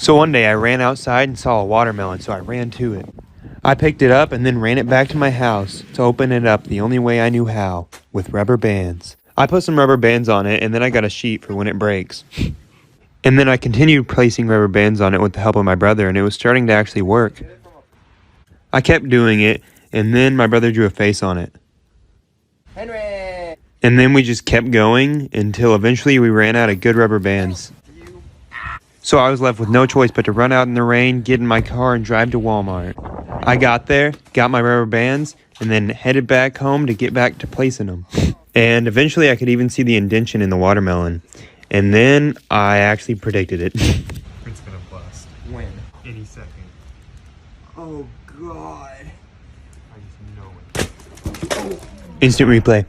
So one day I ran outside and saw a watermelon, so I ran to it. I picked it up and then ran it back to my house to open it up the only way I knew how, with rubber bands. I put some rubber bands on it and then I got a sheet for when it breaks. And then I continued placing rubber bands on it with the help of my brother, and it was starting to actually work. I kept doing it, and then my brother drew a face on it. Henry! And then we just kept going until eventually we ran out of good rubber bands. So I was left with no choice but to run out in the rain, get in my car, and drive to Walmart. I got there, got my rubber bands, and then headed back home to get back to placing them. And eventually I could even see the indentation in the watermelon. And then I actually predicted it. It's gonna bust. When? Any second. Oh, God. I just know it. Instant replay.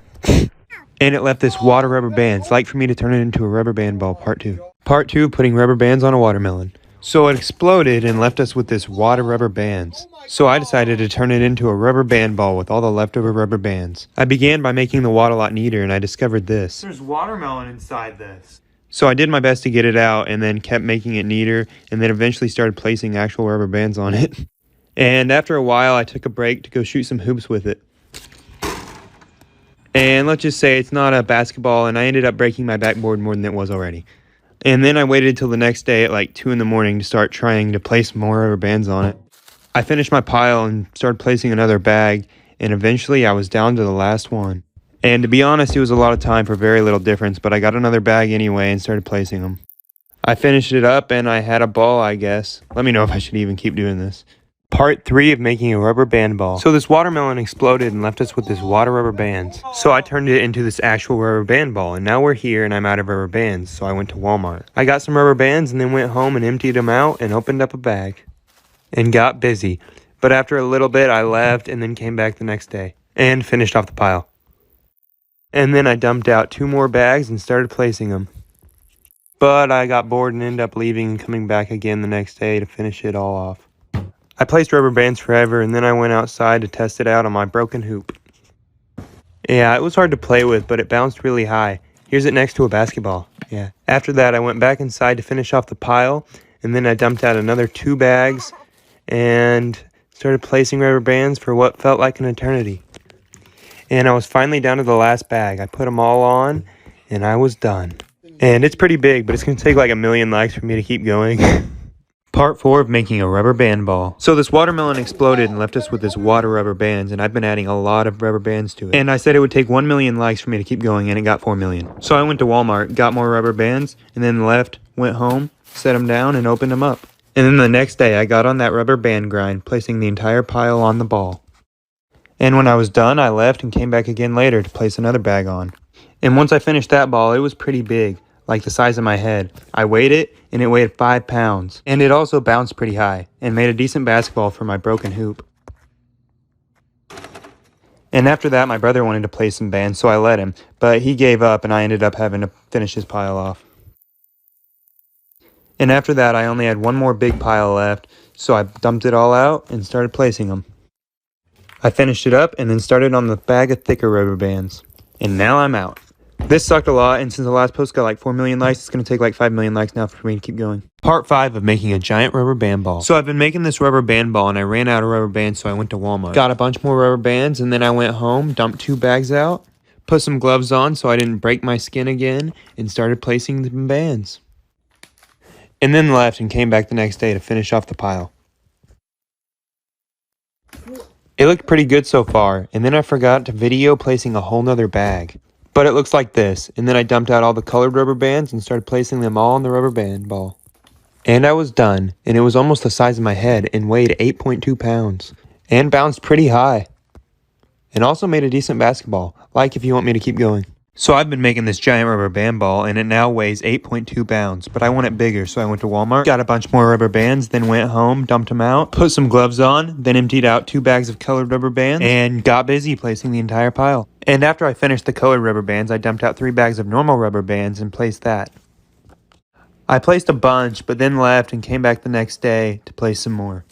And it left this water rubber band. It's like for me to turn it into a rubber band ball, part 2. Part 2, putting rubber bands on a watermelon. So it exploded and left us with this water rubber bands. So I decided to turn it into a rubber band ball with all the leftover rubber bands. I began by making the wad a lot neater, and I discovered this. There's watermelon inside this. So I did my best to get it out and then kept making it neater, and then eventually started placing actual rubber bands on it. And after a while, I took a break to go shoot some hoops with it. And let's just say it's not a basketball, and I ended up breaking my backboard more than it was already. And then I waited till the next day at like 2 in the morning to start trying to place more rubber bands on it. I finished my pile and started placing another bag, and eventually I was down to the last one. And to be honest, it was a lot of time for very little difference, but I got another bag anyway and started placing them. I finished it up and I had a ball, I guess. Let me know if I should even keep doing this. Part 3 of making a rubber band ball. So this watermelon exploded and left us with this water rubber bands. So I turned it into this actual rubber band ball, and now we're here and I'm out of rubber bands, so I went to Walmart. I got some rubber bands and then went home and emptied them out and opened up a bag. And got busy. But after a little bit I left and then came back the next day. And finished off the pile. And then I dumped out 2 more bags and started placing them. But I got bored and ended up leaving and coming back again the next day to finish it all off. I placed rubber bands forever, and then I went outside to test it out on my broken hoop. Yeah, it was hard to play with, but it bounced really high. Here's it next to a basketball. Yeah. After that, I went back inside to finish off the pile, and then I dumped out another 2 bags and started placing rubber bands for what felt like an eternity. And I was finally down to the last bag. I put them all on, and I was done. And it's pretty big, but it's going to take like 1 million likes for me to keep going. Part 4 of making a rubber band ball. So this watermelon exploded and left us with this water rubber bands, and I've been adding a lot of rubber bands to it. And I said it would take 1 million likes for me to keep going, and it got 4 million. So I went to Walmart, got more rubber bands, and then left, went home, set them down, and opened them up. And then the next day, I got on that rubber band grind, placing the entire pile on the ball. And when I was done, I left and came back again later to place another bag on. And once I finished that ball, it was pretty big, like the size of my head. I weighed it, and it weighed 5 pounds. And it also bounced pretty high, and made a decent basketball for my broken hoop. And after that, my brother wanted to play some bands, so I let him. But he gave up, and I ended up having to finish his pile off. And after that, I only had 1 more big pile left, so I dumped it all out and started placing them. I finished it up and then started on the bag of thicker rubber bands. And now I'm out. This sucked a lot, and since the last post got like 4 million likes, it's going to take like 5 million likes now for me to keep going. Part 5 of making a giant rubber band ball. So I've been making this rubber band ball, and I ran out of rubber bands, so I went to Walmart. Got a bunch more rubber bands, and then I went home, dumped 2 bags out, put some gloves on so I didn't break my skin again, and started placing the bands. And then left and came back the next day to finish off the pile. It looked pretty good so far, and then I forgot to video placing a whole nother bag. But it looks like this, and then I dumped out all the colored rubber bands and started placing them all on the rubber band ball. And I was done, and it was almost the size of my head and weighed 8.2 pounds. And bounced pretty high. And also made a decent basketball, like if you want me to keep going. So I've been making this giant rubber band ball, and it now weighs 8.2 pounds, but I want it bigger, so I went to Walmart, got a bunch more rubber bands, then went home, dumped them out, put some gloves on, then emptied out 2 bags of colored rubber bands, and got busy placing the entire pile. And after I finished the colored rubber bands, I dumped out 3 bags of normal rubber bands and placed that. I placed a bunch, but then left and came back the next day to place some more.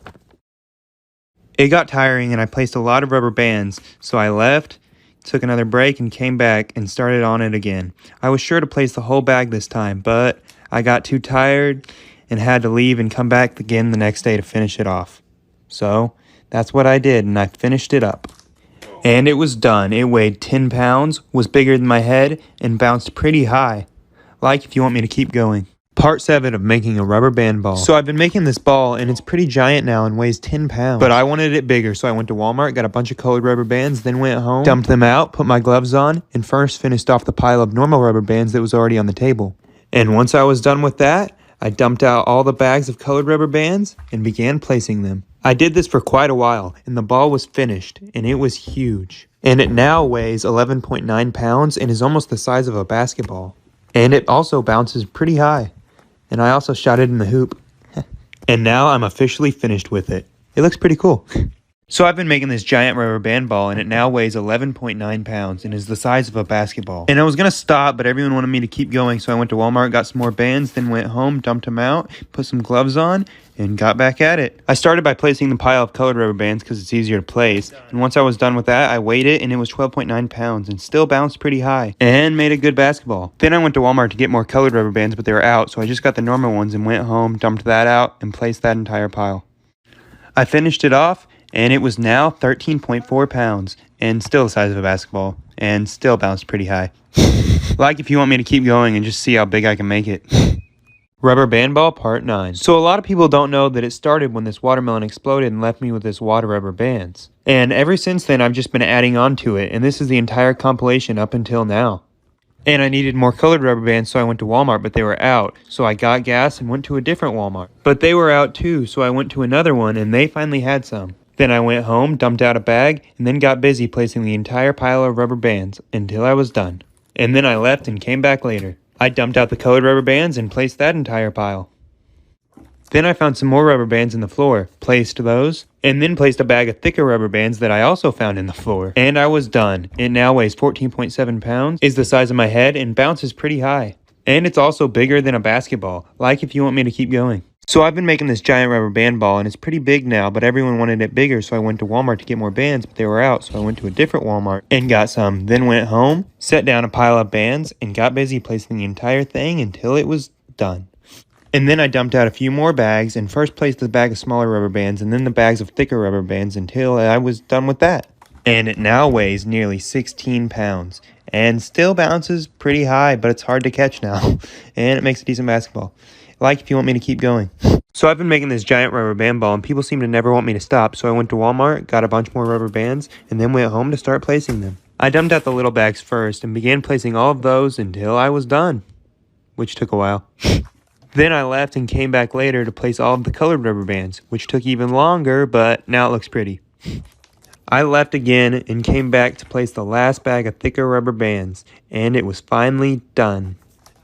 It got tiring, and I placed a lot of rubber bands, so I left, took another break, and came back and started on it again. I was sure to place the whole bag this time, but I got too tired and had to leave and come back again the next day to finish it off. So that's what I did, and I finished it up. And it was done. It weighed 10 pounds, was bigger than my head, and bounced pretty high. Like if you want me to keep going. Part 7 of making a rubber band ball. So I've been making this ball, and it's pretty giant now and weighs 10 pounds. But I wanted it bigger, so I went to Walmart, got a bunch of colored rubber bands, then went home, dumped them out, put my gloves on, and first finished off the pile of normal rubber bands that was already on the table. And once I was done with that, I dumped out all the bags of colored rubber bands and began placing them. I did this for quite a while, and the ball was finished, and it was huge. And it now weighs 11.9 pounds and is almost the size of a basketball. And it also bounces pretty high. And I also shot it in the hoop. And now I'm officially finished with it. It looks pretty cool. So I've been making this giant rubber band ball, and it now weighs 11.9 pounds and is the size of a basketball. And I was going to stop, but everyone wanted me to keep going, so I went to Walmart, got some more bands, then went home, dumped them out, put some gloves on, and got back at it. I started by placing the pile of colored rubber bands because it's easier to place, and once I was done with that, I weighed it, and it was 12.9 pounds and still bounced pretty high and made a good basketball. Then I went to Walmart to get more colored rubber bands, but they were out, so I just got the normal ones and went home, dumped that out, and placed that entire pile. I finished it off, and it was now 13.4 pounds and still the size of a basketball and still bounced pretty high. Like if you want me to keep going and just see how big I can make it. Rubber band ball part 9. So a lot of people don't know that it started when this watermelon exploded and left me with this wad of rubber bands. And ever since then I've just been adding on to it, and this is the entire compilation up until now. And I needed more colored rubber bands, so I went to Walmart, but they were out. So I got gas and went to a different Walmart. But they were out too, so I went to another one and they finally had some. Then I went home, dumped out a bag, and then got busy placing the entire pile of rubber bands until I was done. And then I left and came back later. I dumped out the colored rubber bands and placed that entire pile. Then I found some more rubber bands in the floor, placed those, and then placed a bag of thicker rubber bands that I also found in the floor. And I was done. It now weighs 14.7 pounds, is the size of my head, and bounces pretty high. And it's also bigger than a basketball, like if you want me to keep going. So I've been making this giant rubber band ball, and it's pretty big now, but everyone wanted it bigger, so I went to Walmart to get more bands, but they were out, so I went to a different Walmart and got some. Then went home, set down a pile of bands, and got busy placing the entire thing until it was done. And then I dumped out a few more bags, and first placed the bag of smaller rubber bands, and then the bags of thicker rubber bands until I was done with that. And it now weighs nearly 16 pounds, and still bounces pretty high, but it's hard to catch now, and it makes a decent basketball. Like if you want me to keep going. So I've been making this giant rubber band ball, and people seem to never want me to stop, so I went to Walmart, got a bunch more rubber bands, and then went home to start placing them. I dumped out the little bags first, and began placing all of those until I was done, which took a while. Then I left and came back later to place all of the colored rubber bands, which took even longer, but now it looks pretty. I left again and came back to place the last bag of thicker rubber bands, and it was finally done.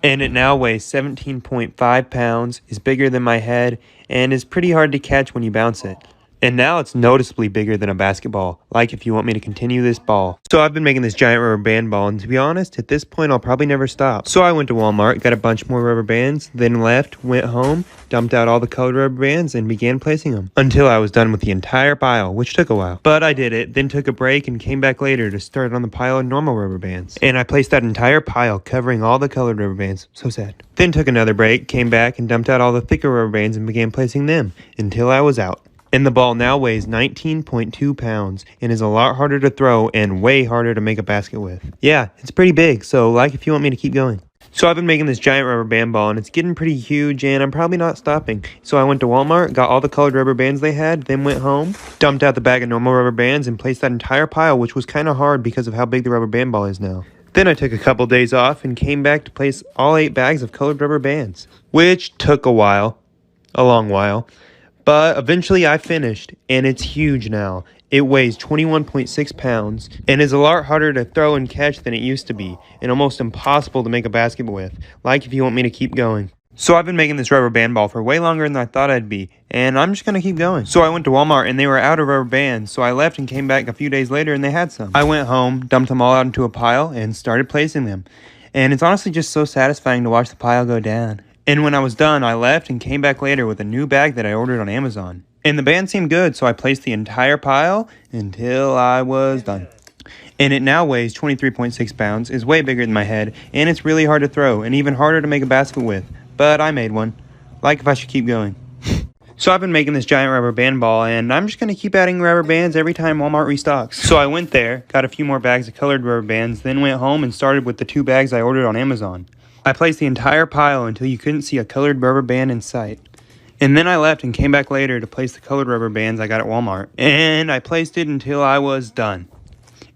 And it now weighs 17.5 pounds, is bigger than my head, and is pretty hard to catch when you bounce it. And now it's noticeably bigger than a basketball, like if you want me to continue this ball. So I've been making this giant rubber band ball, and to be honest, at this point I'll probably never stop. So I went to Walmart, got a bunch more rubber bands, then left, went home, dumped out all the colored rubber bands, and began placing them. Until I was done with the entire pile, which took a while. But I did it, then took a break and came back later to start on the pile of normal rubber bands. And I placed that entire pile covering all the colored rubber bands. So sad. Then took another break, came back and dumped out all the thicker rubber bands and began placing them until I was out. And the ball now weighs 19.2 pounds and is a lot harder to throw and way harder to make a basket with. Yeah, it's pretty big, so like if you want me to keep going. So I've been making this giant rubber band ball, and it's getting pretty huge, and I'm probably not stopping. So I went to Walmart, got all the colored rubber bands they had, then went home, dumped out the bag of normal rubber bands, and placed that entire pile, which was kind of hard because of how big the rubber band ball is now. Then I took a couple days off and came back to place all 8 bags of colored rubber bands, which took a while, a long while. But eventually I finished, and it's huge now. It weighs 21.6 pounds and is a lot harder to throw and catch than it used to be, and almost impossible to make a basket with, like if you want me to keep going. So I've been making this rubber band ball for way longer than I thought I'd be, and I'm just going to keep going. So I went to Walmart, and they were out of rubber bands, so I left and came back a few days later, and they had some. I went home, dumped them all out into a pile, and started placing them. And it's honestly just so satisfying to watch the pile go down. And when I was done, I left and came back later with a new bag that I ordered on Amazon. And the band seemed good, so I placed the entire pile until I was done. And it now weighs 23.6 pounds, is way bigger than my head, and it's really hard to throw, and even harder to make a basket with. But I made one. like if I should keep going. So I've been making this giant rubber band ball, and I'm just going to keep adding rubber bands every time Walmart restocks. So I went there, got a few more bags of colored rubber bands, then went home and started with the 2 bags I ordered on Amazon. I placed the entire pile until you couldn't see a colored rubber band in sight. And then I left and came back later to place the colored rubber bands I got at Walmart. And I placed it until I was done.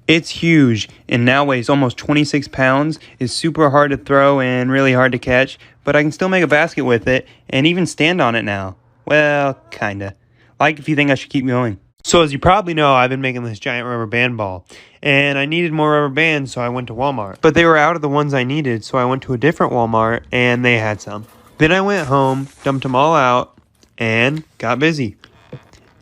It's huge and now weighs almost 26 pounds, is super hard to throw and really hard to catch, but I can still make a basket with it and even stand on it now. Well, kinda. Like if you think I should keep going. So as you probably know, I've been making this giant rubber band ball, and I needed more rubber bands, so I went to Walmart. But they were out of the ones I needed, so I went to a different Walmart, and they had some. Then I went home, dumped them all out, and got busy.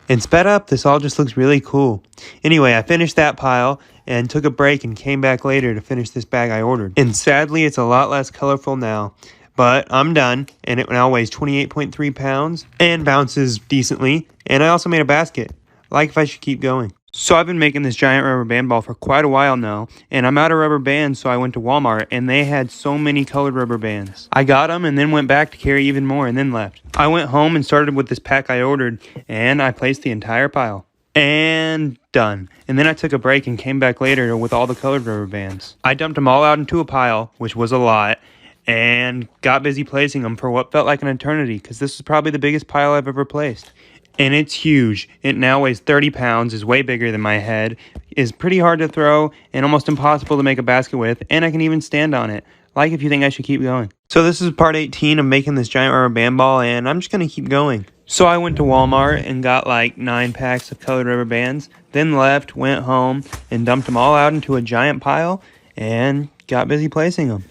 And sped up, this all just looks really cool. Anyway, I finished that pile and took a break and came back later to finish this bag I ordered. And sadly, it's a lot less colorful now. But I'm done, and it now weighs 28.3 pounds and bounces decently. And I also made a basket, like if I should keep going. So I've been making this giant rubber band ball for quite a while now, and I'm out of rubber bands, so I went to Walmart, and they had so many colored rubber bands. I got them and then went back to carry even more and then left. I went home and started with this pack I ordered, and I placed the entire pile. And done. And then I took a break and came back later with all the colored rubber bands. I dumped them all out into a pile, which was a lot, and got busy placing them for what felt like an eternity, because this is probably the biggest pile I've ever placed. And it's huge. It now weighs 30 pounds, is way bigger than my head, is pretty hard to throw, and almost impossible to make a basket with, and I can even stand on it, like if you think I should keep going. So this is part 18 of making this giant rubber band ball, and I'm just going to keep going. So I went to Walmart and got like 9 packs of colored rubber bands, then left, went home, and dumped them all out into a giant pile, and got busy placing them.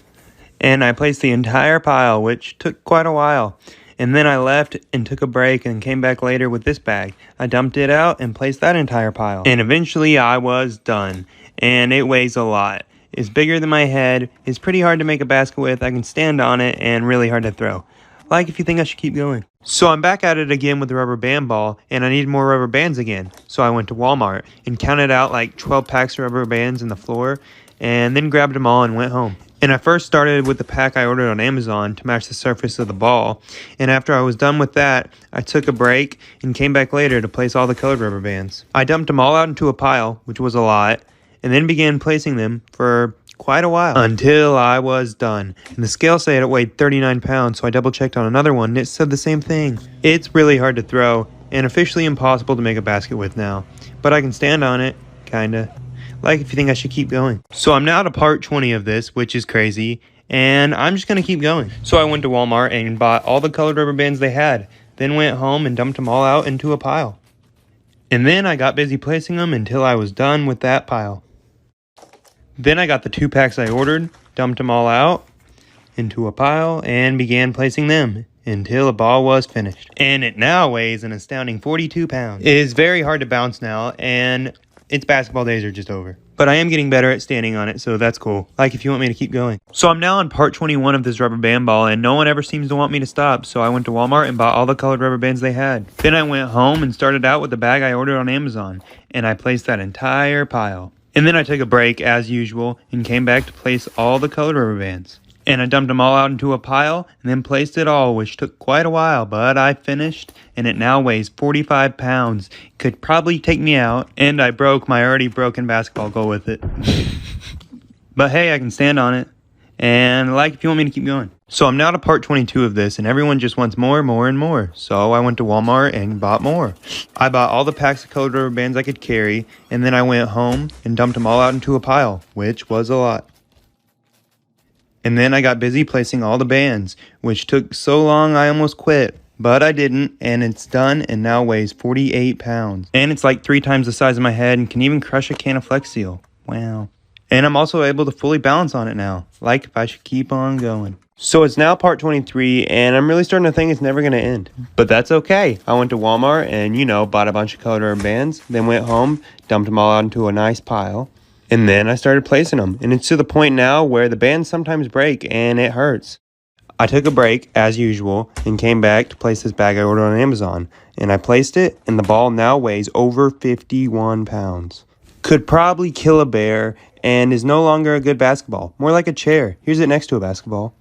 And I placed the entire pile, which took quite a while. And then I left and took a break and came back later with this bag. I dumped it out and placed that entire pile. And eventually I was done. And it weighs a lot. It's bigger than my head. It's pretty hard to make a basket with. I can stand on it and really hard to throw. Like if you think I should keep going. So I'm back at it again with the rubber band ball, and I need more rubber bands again. So I went to Walmart and counted out like 12 packs of rubber bands in the floor, and then grabbed them all and went home. And I first started with the pack I ordered on Amazon to match the surface of the ball. And after I was done with that, I took a break and came back later to place all the colored rubber bands. I dumped them all out into a pile, which was a lot, and then began placing them for quite a while until I was done. And the scale said it weighed 39 pounds, so I double checked on another one and it said the same thing. It's really hard to throw and officially impossible to make a basket with now, but I can stand on it, kinda. Like if you think I should keep going. So I'm now to part 20 of this, which is crazy, and I'm just gonna keep going. So I went to Walmart and bought all the colored rubber bands they had, then went home and dumped them all out into a pile. And then I got busy placing them until I was done with that pile. Then I got the 2 packs I ordered, dumped them all out into a pile, and began placing them until the ball was finished. And it now weighs an astounding 42 pounds. It is very hard to bounce now, and its basketball days are just over. But I am getting better at standing on it, so that's cool. Like if you want me to keep going. So I'm now on part 21 of this rubber band ball, and no one ever seems to want me to stop, so I went to Walmart and bought all the colored rubber bands they had. Then I went home and started out with the bag I ordered on Amazon, and I placed that entire pile. And then I took a break, as usual, and came back to place all the colored rubber bands. And I dumped them all out into a pile, and then placed it all, which took quite a while, but I finished, and it now weighs 45 pounds. Could probably take me out, and I broke my already broken basketball goal with it. But hey, I can stand on it, and like if you want me to keep going. So I'm now to part 22 of this, and everyone just wants more, and more. So I went to Walmart and bought more. I bought all the packs of colored rubber bands I could carry, and then I went home and dumped them all out into a pile, which was a lot. And then I got busy placing all the bands, which took so long I almost quit. But I didn't, and it's done and now weighs 48 pounds. And it's like 3 times the size of my head and can even crush a can of Flex Seal. Wow. And I'm also able to fully balance on it now, like if I should keep on going. So it's now part 23, and I'm really starting to think it's never going to end. But that's okay. I went to Walmart and, bought a bunch of colored rubber bands, then went home, dumped them all out into a nice pile. And then I started placing them, and it's to the point now where the bands sometimes break, and it hurts. I took a break, as usual, and came back to place this bag I ordered on Amazon, and I placed it, and the ball now weighs over 51 pounds. Could probably kill a bear, and is no longer a good basketball, more like a chair. Here's it next to a basketball.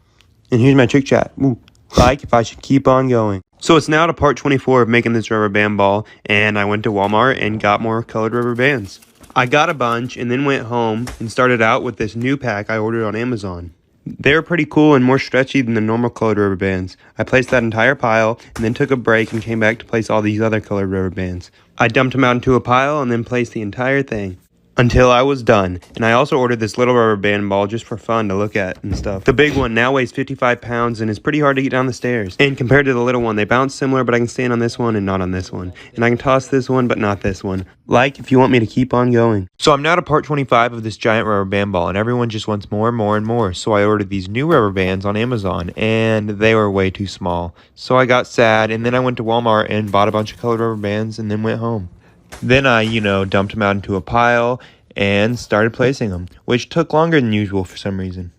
And here's my trick shot. Ooh. like if I should keep on going. So it's now to part 24 of making this rubber band ball, and I went to Walmart and got more colored rubber bands. I got a bunch and then went home and started out with this new pack I ordered on Amazon. They were pretty cool and more stretchy than the normal colored rubber bands. I placed that entire pile and then took a break and came back to place all these other colored rubber bands. I dumped them out into a pile and then placed the entire thing until I was done. And I also ordered this little rubber band ball just for fun to look at and stuff. The big one now weighs 55 pounds and is pretty hard to get down the stairs. And compared to the little one, they bounce similar, but I can stand on this one and not on this one. And I can toss this one, but not this one. Like if you want me to keep on going. So I'm now to part 25 of this giant rubber band ball, and everyone just wants more and more and more. So I ordered these new rubber bands on Amazon, and they were way too small. So I got sad, and then I went to Walmart and bought a bunch of colored rubber bands and then went home. Then I, dumped them out into a pile and started placing them, which took longer than usual for some reason.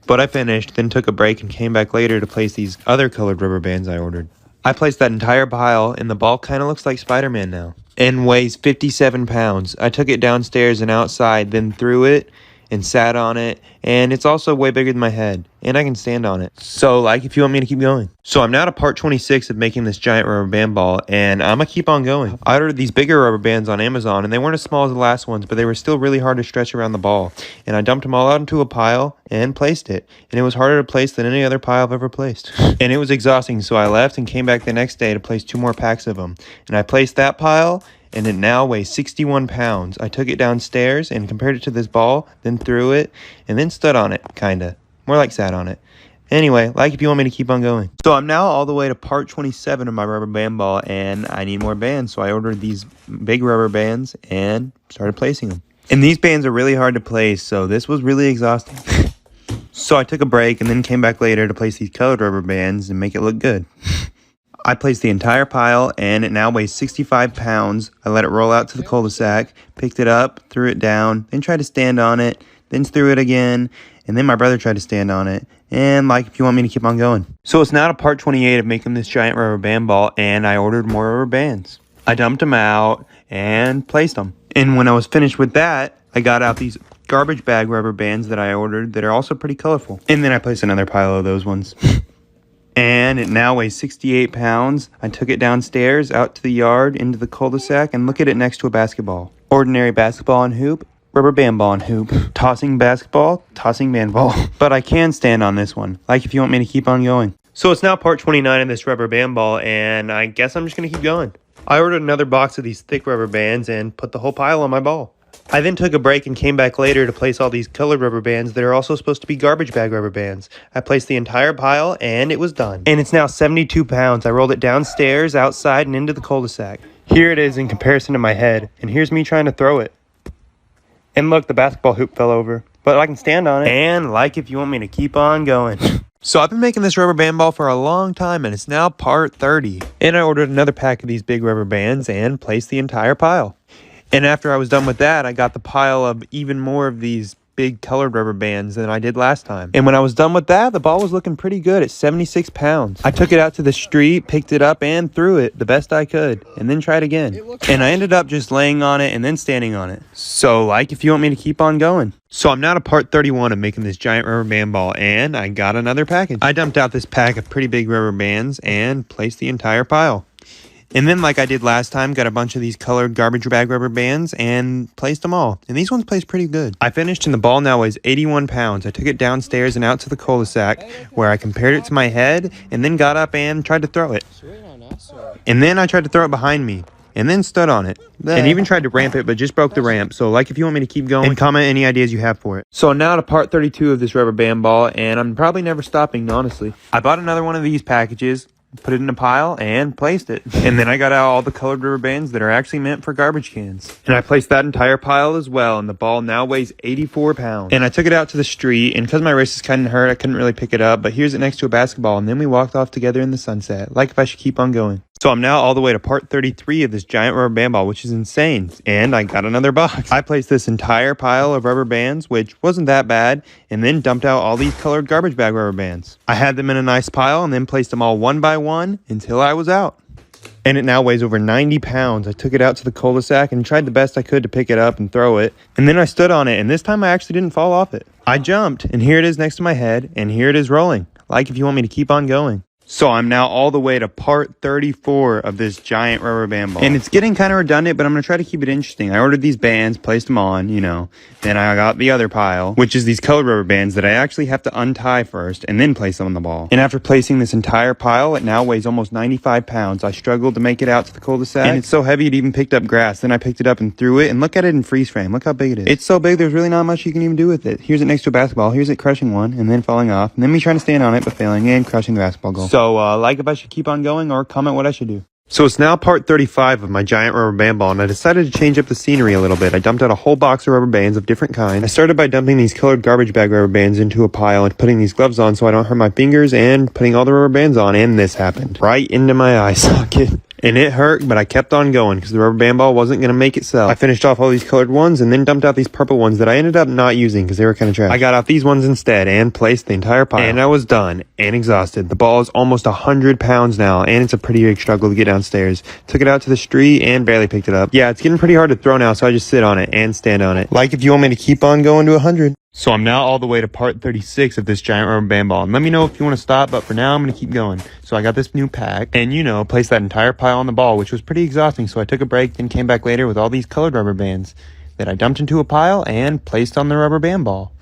But I finished, then took a break and came back later to place these other colored rubber bands I ordered. I placed that entire pile, and the ball kind of looks like Spider-Man now, and weighs 57 pounds. I took it downstairs and outside, then threw it and sat on it, and it's also way bigger than my head, and I can stand on it. So, like, if you want me to keep going. So I'm now to part 26 of making this giant rubber band ball, and I'm gonna keep on going. I ordered these bigger rubber bands on Amazon, and they weren't as small as the last ones, but they were still really hard to stretch around the ball. And I dumped them all out into a pile and placed it, and it was harder to place than any other pile I've ever placed. And it was exhausting, so I left and came back the next day to place 2 more packs of them. And I placed that pile, and it now weighs 61 pounds. I took it downstairs and compared it to this ball, then threw it, and then stood on it, kinda. More like sat on it. Anyway, like if you want me to keep on going. So I'm now all the way to part 27 of my rubber band ball, and I need more bands, so I ordered these big rubber bands and started placing them. And these bands are really hard to place, so this was really exhausting. So I took a break and then came back later to place these colored rubber bands and make it look good. I placed the entire pile, and it now weighs 65 pounds. I let it roll out to the cul-de-sac, picked it up, threw it down, then tried to stand on it, then threw it again, and then my brother tried to stand on it, and like if you want me to keep on going. So it's now to part 28 of making this giant rubber band ball, and I ordered more rubber bands. I dumped them out and placed them. And when I was finished with that, I got out these garbage bag rubber bands that I ordered that are also pretty colorful. And then I placed another pile of those ones. And it now weighs 68 pounds. I took it downstairs, out to the yard, into the cul-de-sac, and look at it next to a basketball. Ordinary basketball and hoop, rubber band ball and hoop. Tossing basketball, tossing band ball. But I can stand on this one, like if you want me to keep on going. So it's now part 29 of this rubber band ball, and I guess I'm just going to keep going. I ordered another box of these thick rubber bands and put the whole pile on my ball. I then took a break and came back later to place all these colored rubber bands that are also supposed to be garbage bag rubber bands. I placed the entire pile, and it was done. And it's now 72 pounds. I rolled it downstairs, outside, and into the cul-de-sac. Here it is in comparison to my head, and here's me trying to throw it. And look, the basketball hoop fell over, but I can stand on it. And like if you want me to keep on going. So I've been making this rubber band ball for a long time, and it's now part 30. And I ordered another pack of these big rubber bands and placed the entire pile. And after I was done with that, I got the pile of even more of these big colored rubber bands than I did last time. And when I was done with that, the ball was looking pretty good at 76 pounds. I took it out to the street, picked it up, and threw it the best I could, and then tried again. And I ended up just laying on it and then standing on it. So, like, if you want me to keep on going. So I'm now to part 31 of making this giant rubber band ball, and I got another package. I dumped out this pack of pretty big rubber bands and placed the entire pile. And then, like I did last time, got a bunch of these colored garbage bag rubber bands and placed them all. And these ones placed pretty good. I finished, and the ball now weighs 81 pounds. I took it downstairs and out to the cul-de-sac, where I compared it to my head, and then got up and tried to throw it. And then I tried to throw it behind me, and then stood on it. And even tried to ramp it, but just broke the ramp. So, like, if you want me to keep going, and comment any ideas you have for it. So now to part 32 of this rubber band ball, and I'm probably never stopping, honestly. I bought another one of these packages, put it in a pile, and placed it. And then I got out all the colored rubber bands that are actually meant for garbage cans. And I placed that entire pile as well, and the ball now weighs 84 pounds. And I took it out to the street, and because my wrist is kind of hurt, I couldn't really pick it up, but here's it next to a basketball, and then we walked off together in the sunset, like if I should keep on going. So I'm now all the way to part 33 of this giant rubber band ball, which is insane. And I got another box. I placed this entire pile of rubber bands, which wasn't that bad, and then dumped out all these colored garbage bag rubber bands. I had them in a nice pile and then placed them all one by one until I was out. And it now weighs over 90 pounds. I took it out to the cul-de-sac and tried the best I could to pick it up and throw it. And then I stood on it, and this time I actually didn't fall off it. I jumped, and here it is next to my head, and here it is rolling. Like if you want me to keep on going. So I'm now all the way to part 34 of this giant rubber band ball. And it's getting kind of redundant, but I'm going to try to keep it interesting. I ordered these bands, placed them on, Then I got the other pile, which is these colored rubber bands that I actually have to untie first and then place them on the ball. And after placing this entire pile, it now weighs almost 95 pounds. I struggled to make it out to the cul-de-sac. And it's so heavy it even picked up grass. Then I picked it up and threw it. And look at it in freeze frame. Look how big it is. It's so big, there's really not much you can even do with it. Here's it next to a basketball. Here's it crushing one and then falling off. And then me trying to stand on it but failing and crushing the basketball goal. So, like if I should keep on going or comment what I should do. So it's now part 35 of my giant rubber band ball, and I decided to change up the scenery a little bit. I dumped out a whole box of rubber bands of different kinds. I started by dumping these colored garbage bag rubber bands into a pile and putting these gloves on so I don't hurt my fingers, and putting all the rubber bands on, and this happened. Right into my eye socket. And it hurt, but I kept on going because the rubber band ball wasn't going to make itself. I finished off all these colored ones and then dumped out these purple ones that I ended up not using because they were kind of trash. I got out these ones instead and placed the entire pile. And I was done and exhausted. The ball is almost 100 pounds now, and it's a pretty big struggle to get downstairs. Took it out to the street and barely picked it up. Yeah, it's getting pretty hard to throw now, so I just sit on it and stand on it. Like if you want me to keep on going to 100. So I'm now all the way to part 36 of this giant rubber band ball. And let me know if you want to stop, but for now I'm going to keep going. So I got this new pack and, placed that entire pile on the ball, which was pretty exhausting. So I took a break, then came back later with all these colored rubber bands that I dumped into a pile and placed on the rubber band ball.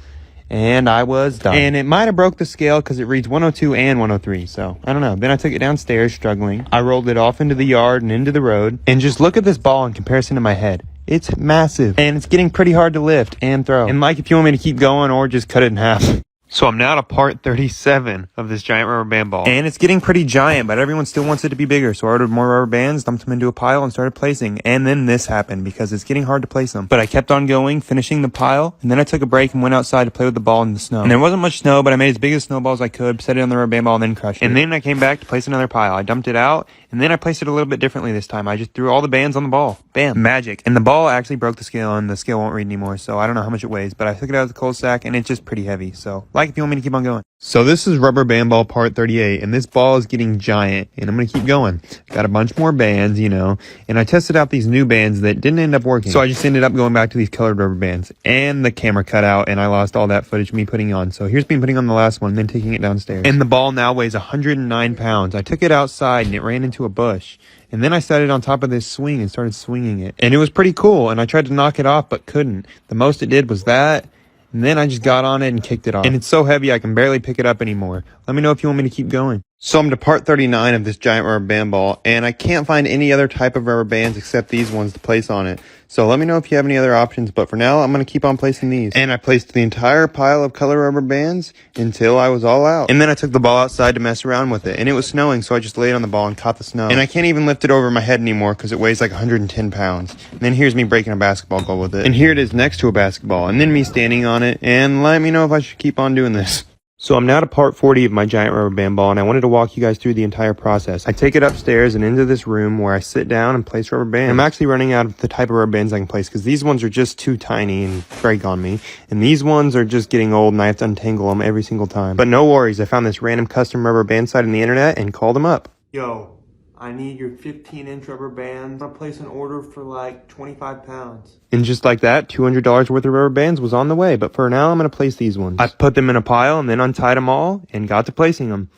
And I was done. And it might have broke the scale because it reads 102 and 103. So I don't know. Then I took it downstairs struggling. I rolled it off into the yard and into the road. And just look at this ball in comparison to my head. It's massive, and it's getting pretty hard to lift and throw. And like if you want me to keep going or just cut it in half. So I'm now to part 37 of this giant rubber band ball. And it's getting pretty giant, but everyone still wants it to be bigger. So I ordered more rubber bands, dumped them into a pile, and started placing. And then this happened because it's getting hard to place them. But I kept on going, finishing the pile, and then I took a break and went outside to play with the ball in the snow. And there wasn't much snow, but I made as big a snowball as I could, set it on the rubber band ball, and then crushed it. And then I came back to place another pile. I dumped it out, and then I placed it a little bit differently this time. I just threw all the bands on the ball. Bam. Magic. And the ball actually broke the scale, and the scale won't read anymore, so I don't know how much it weighs, but I took it out of the cul-de-sac, and it's just pretty heavy. So, like if you want me to keep on going. So this is rubber band ball part 38, and this ball is getting giant, and I'm going to keep going. Got a bunch more bands, and I tested out these new bands that didn't end up working. So I just ended up going back to these colored rubber bands, and the camera cut out, and I lost all that footage of me putting on. So here's me putting on the last one, then taking it downstairs. And the ball now weighs 109 pounds. I took it outside, and it ran into a bush. And then I set it on top of this swing and started swinging it. And it was pretty cool, and I tried to knock it off, but couldn't. The most it did was that. And then I just got on it and kicked it off. And it's so heavy I can barely pick it up anymore. Let me know if you want me to keep going. So I'm to part 39 of this giant rubber band ball, and I can't find any other type of rubber bands except these ones to place on it. So let me know if you have any other options, but for now, I'm going to keep on placing these. And I placed the entire pile of color rubber bands until I was all out. And then I took the ball outside to mess around with it, and it was snowing, so I just laid on the ball and caught the snow. And I can't even lift it over my head anymore because it weighs like 110 pounds. And then here's me breaking a basketball goal with it. And here it is next to a basketball, and then me standing on it, and let me know if I should keep on doing this. So I'm now to part 40 of my giant rubber band ball, and I wanted to walk you guys through the entire process. I take it upstairs and into this room where I sit down and place rubber bands. I'm actually running out of the type of rubber bands I can place because these ones are just too tiny and break on me. And these ones are just getting old and I have to untangle them every single time. But no worries, I found this random custom rubber band site on the internet and called them up. Yo, I need your 15-inch rubber bands. I'll place an order for like 25 pounds. And just like that, $200 worth of rubber bands was on the way. But for now, I'm going to place these ones. I put them in a pile and then untied them all and got to placing them.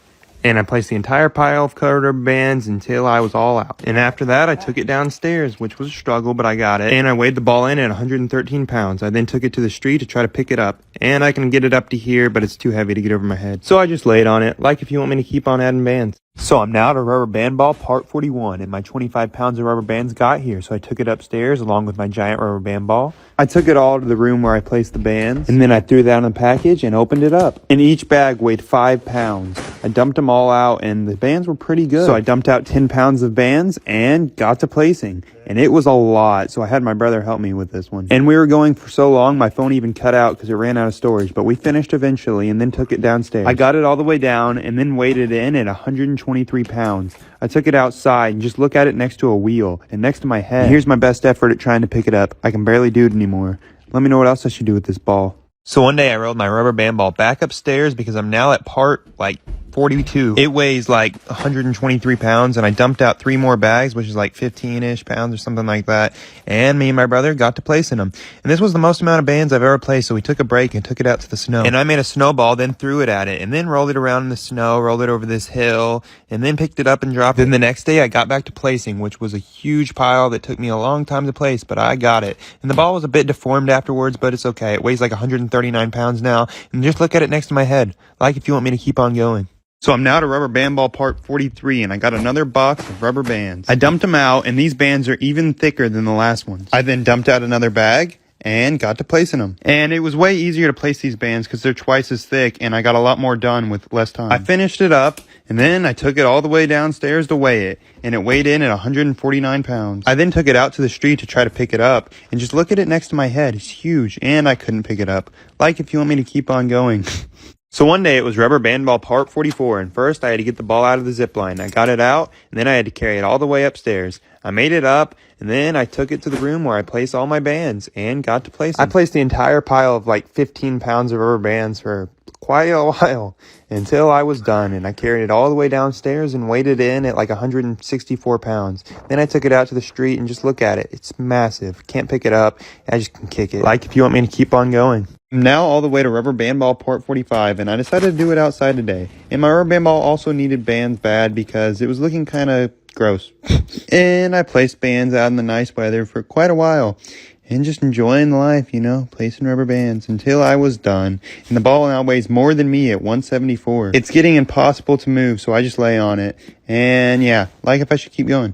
And I placed the entire pile of colored rubber bands until I was all out. And after that, I took it downstairs, which was a struggle, but I got it. And I weighed the ball in at 113 pounds. I then took it to the street to try to pick it up. And I can get it up to here, but it's too heavy to get over my head. So I just laid on it, like if you want me to keep on adding bands. So I'm now to rubber band ball part 41, and my 25 pounds of rubber bands got here. So I took it upstairs along with my giant rubber band ball. I took it all to the room where I placed the bands, and then I threw that in a package and opened it up. And each bag weighed 5 pounds. I dumped them all out, and the bands were pretty good. So I dumped out 10 pounds of bands and got to placing. And it was a lot, so I had my brother help me with this one. And we were going for so long, my phone even cut out because it ran out of storage. But we finished eventually and then took it downstairs. I got it all the way down and then weighed it in at 123 pounds. I took it outside and just look at it next to a wheel and next to my head. And here's my best effort at trying to pick it up. I can barely do it anymore. Let me know what else I should do with this ball. So one day I rolled my rubber band ball back upstairs because I'm now at part like 42. It weighs like 123 pounds, and I dumped out 3 more bags, which is like 15-ish pounds or something like that. And me and my brother got to placing them. And this was the most amount of bands I've ever placed, so we took a break and took it out to the snow. And I made a snowball, then threw it at it, and then rolled it around in the snow, rolled it over this hill, and then picked it up and dropped it. Then the next day I got back to placing, which was a huge pile that took me a long time to place, but I got it. And the ball was a bit deformed afterwards, but it's okay. It weighs like 139 pounds now, and just look at it next to my head, like if you want me to keep on going. So I'm now to rubber band ball part 43, and I got another box of rubber bands. I dumped them out, and these bands are even thicker than the last ones. I then dumped out another bag and got to placing them. And it was way easier to place these bands because they're twice as thick, and I got a lot more done with less time. I finished it up, and then I took it all the way downstairs to weigh it, and it weighed in at 149 pounds. I then took it out to the street to try to pick it up, and just look at it next to my head. It's huge, and I couldn't pick it up. Like if you want me to keep on going. So one day it was rubber band ball part 44, and first I had to get the ball out of the zip line. I got it out, and then I had to carry it all the way upstairs. I made it up, and then I took it to the room where I placed all my bands and got to place them. I placed the entire pile of like 15 pounds of rubber bands for quite a while until I was done, and I carried it all the way downstairs and weighed it in at like 164 pounds. Then I took it out to the street, and just look at it. It's massive. Can't pick it up. I just can kick it. Like if you want me to keep on going. I'm now all the way to rubber band ball part 45, and I decided to do it outside today. And my rubber band ball also needed bands bad because it was looking kind of gross. And I placed bands out in the nice weather for quite a while. And just enjoying life, you know, placing rubber bands until I was done. And the ball now weighs more than me at 174. It's getting impossible to move, so I just lay on it. And yeah, like if I should keep going.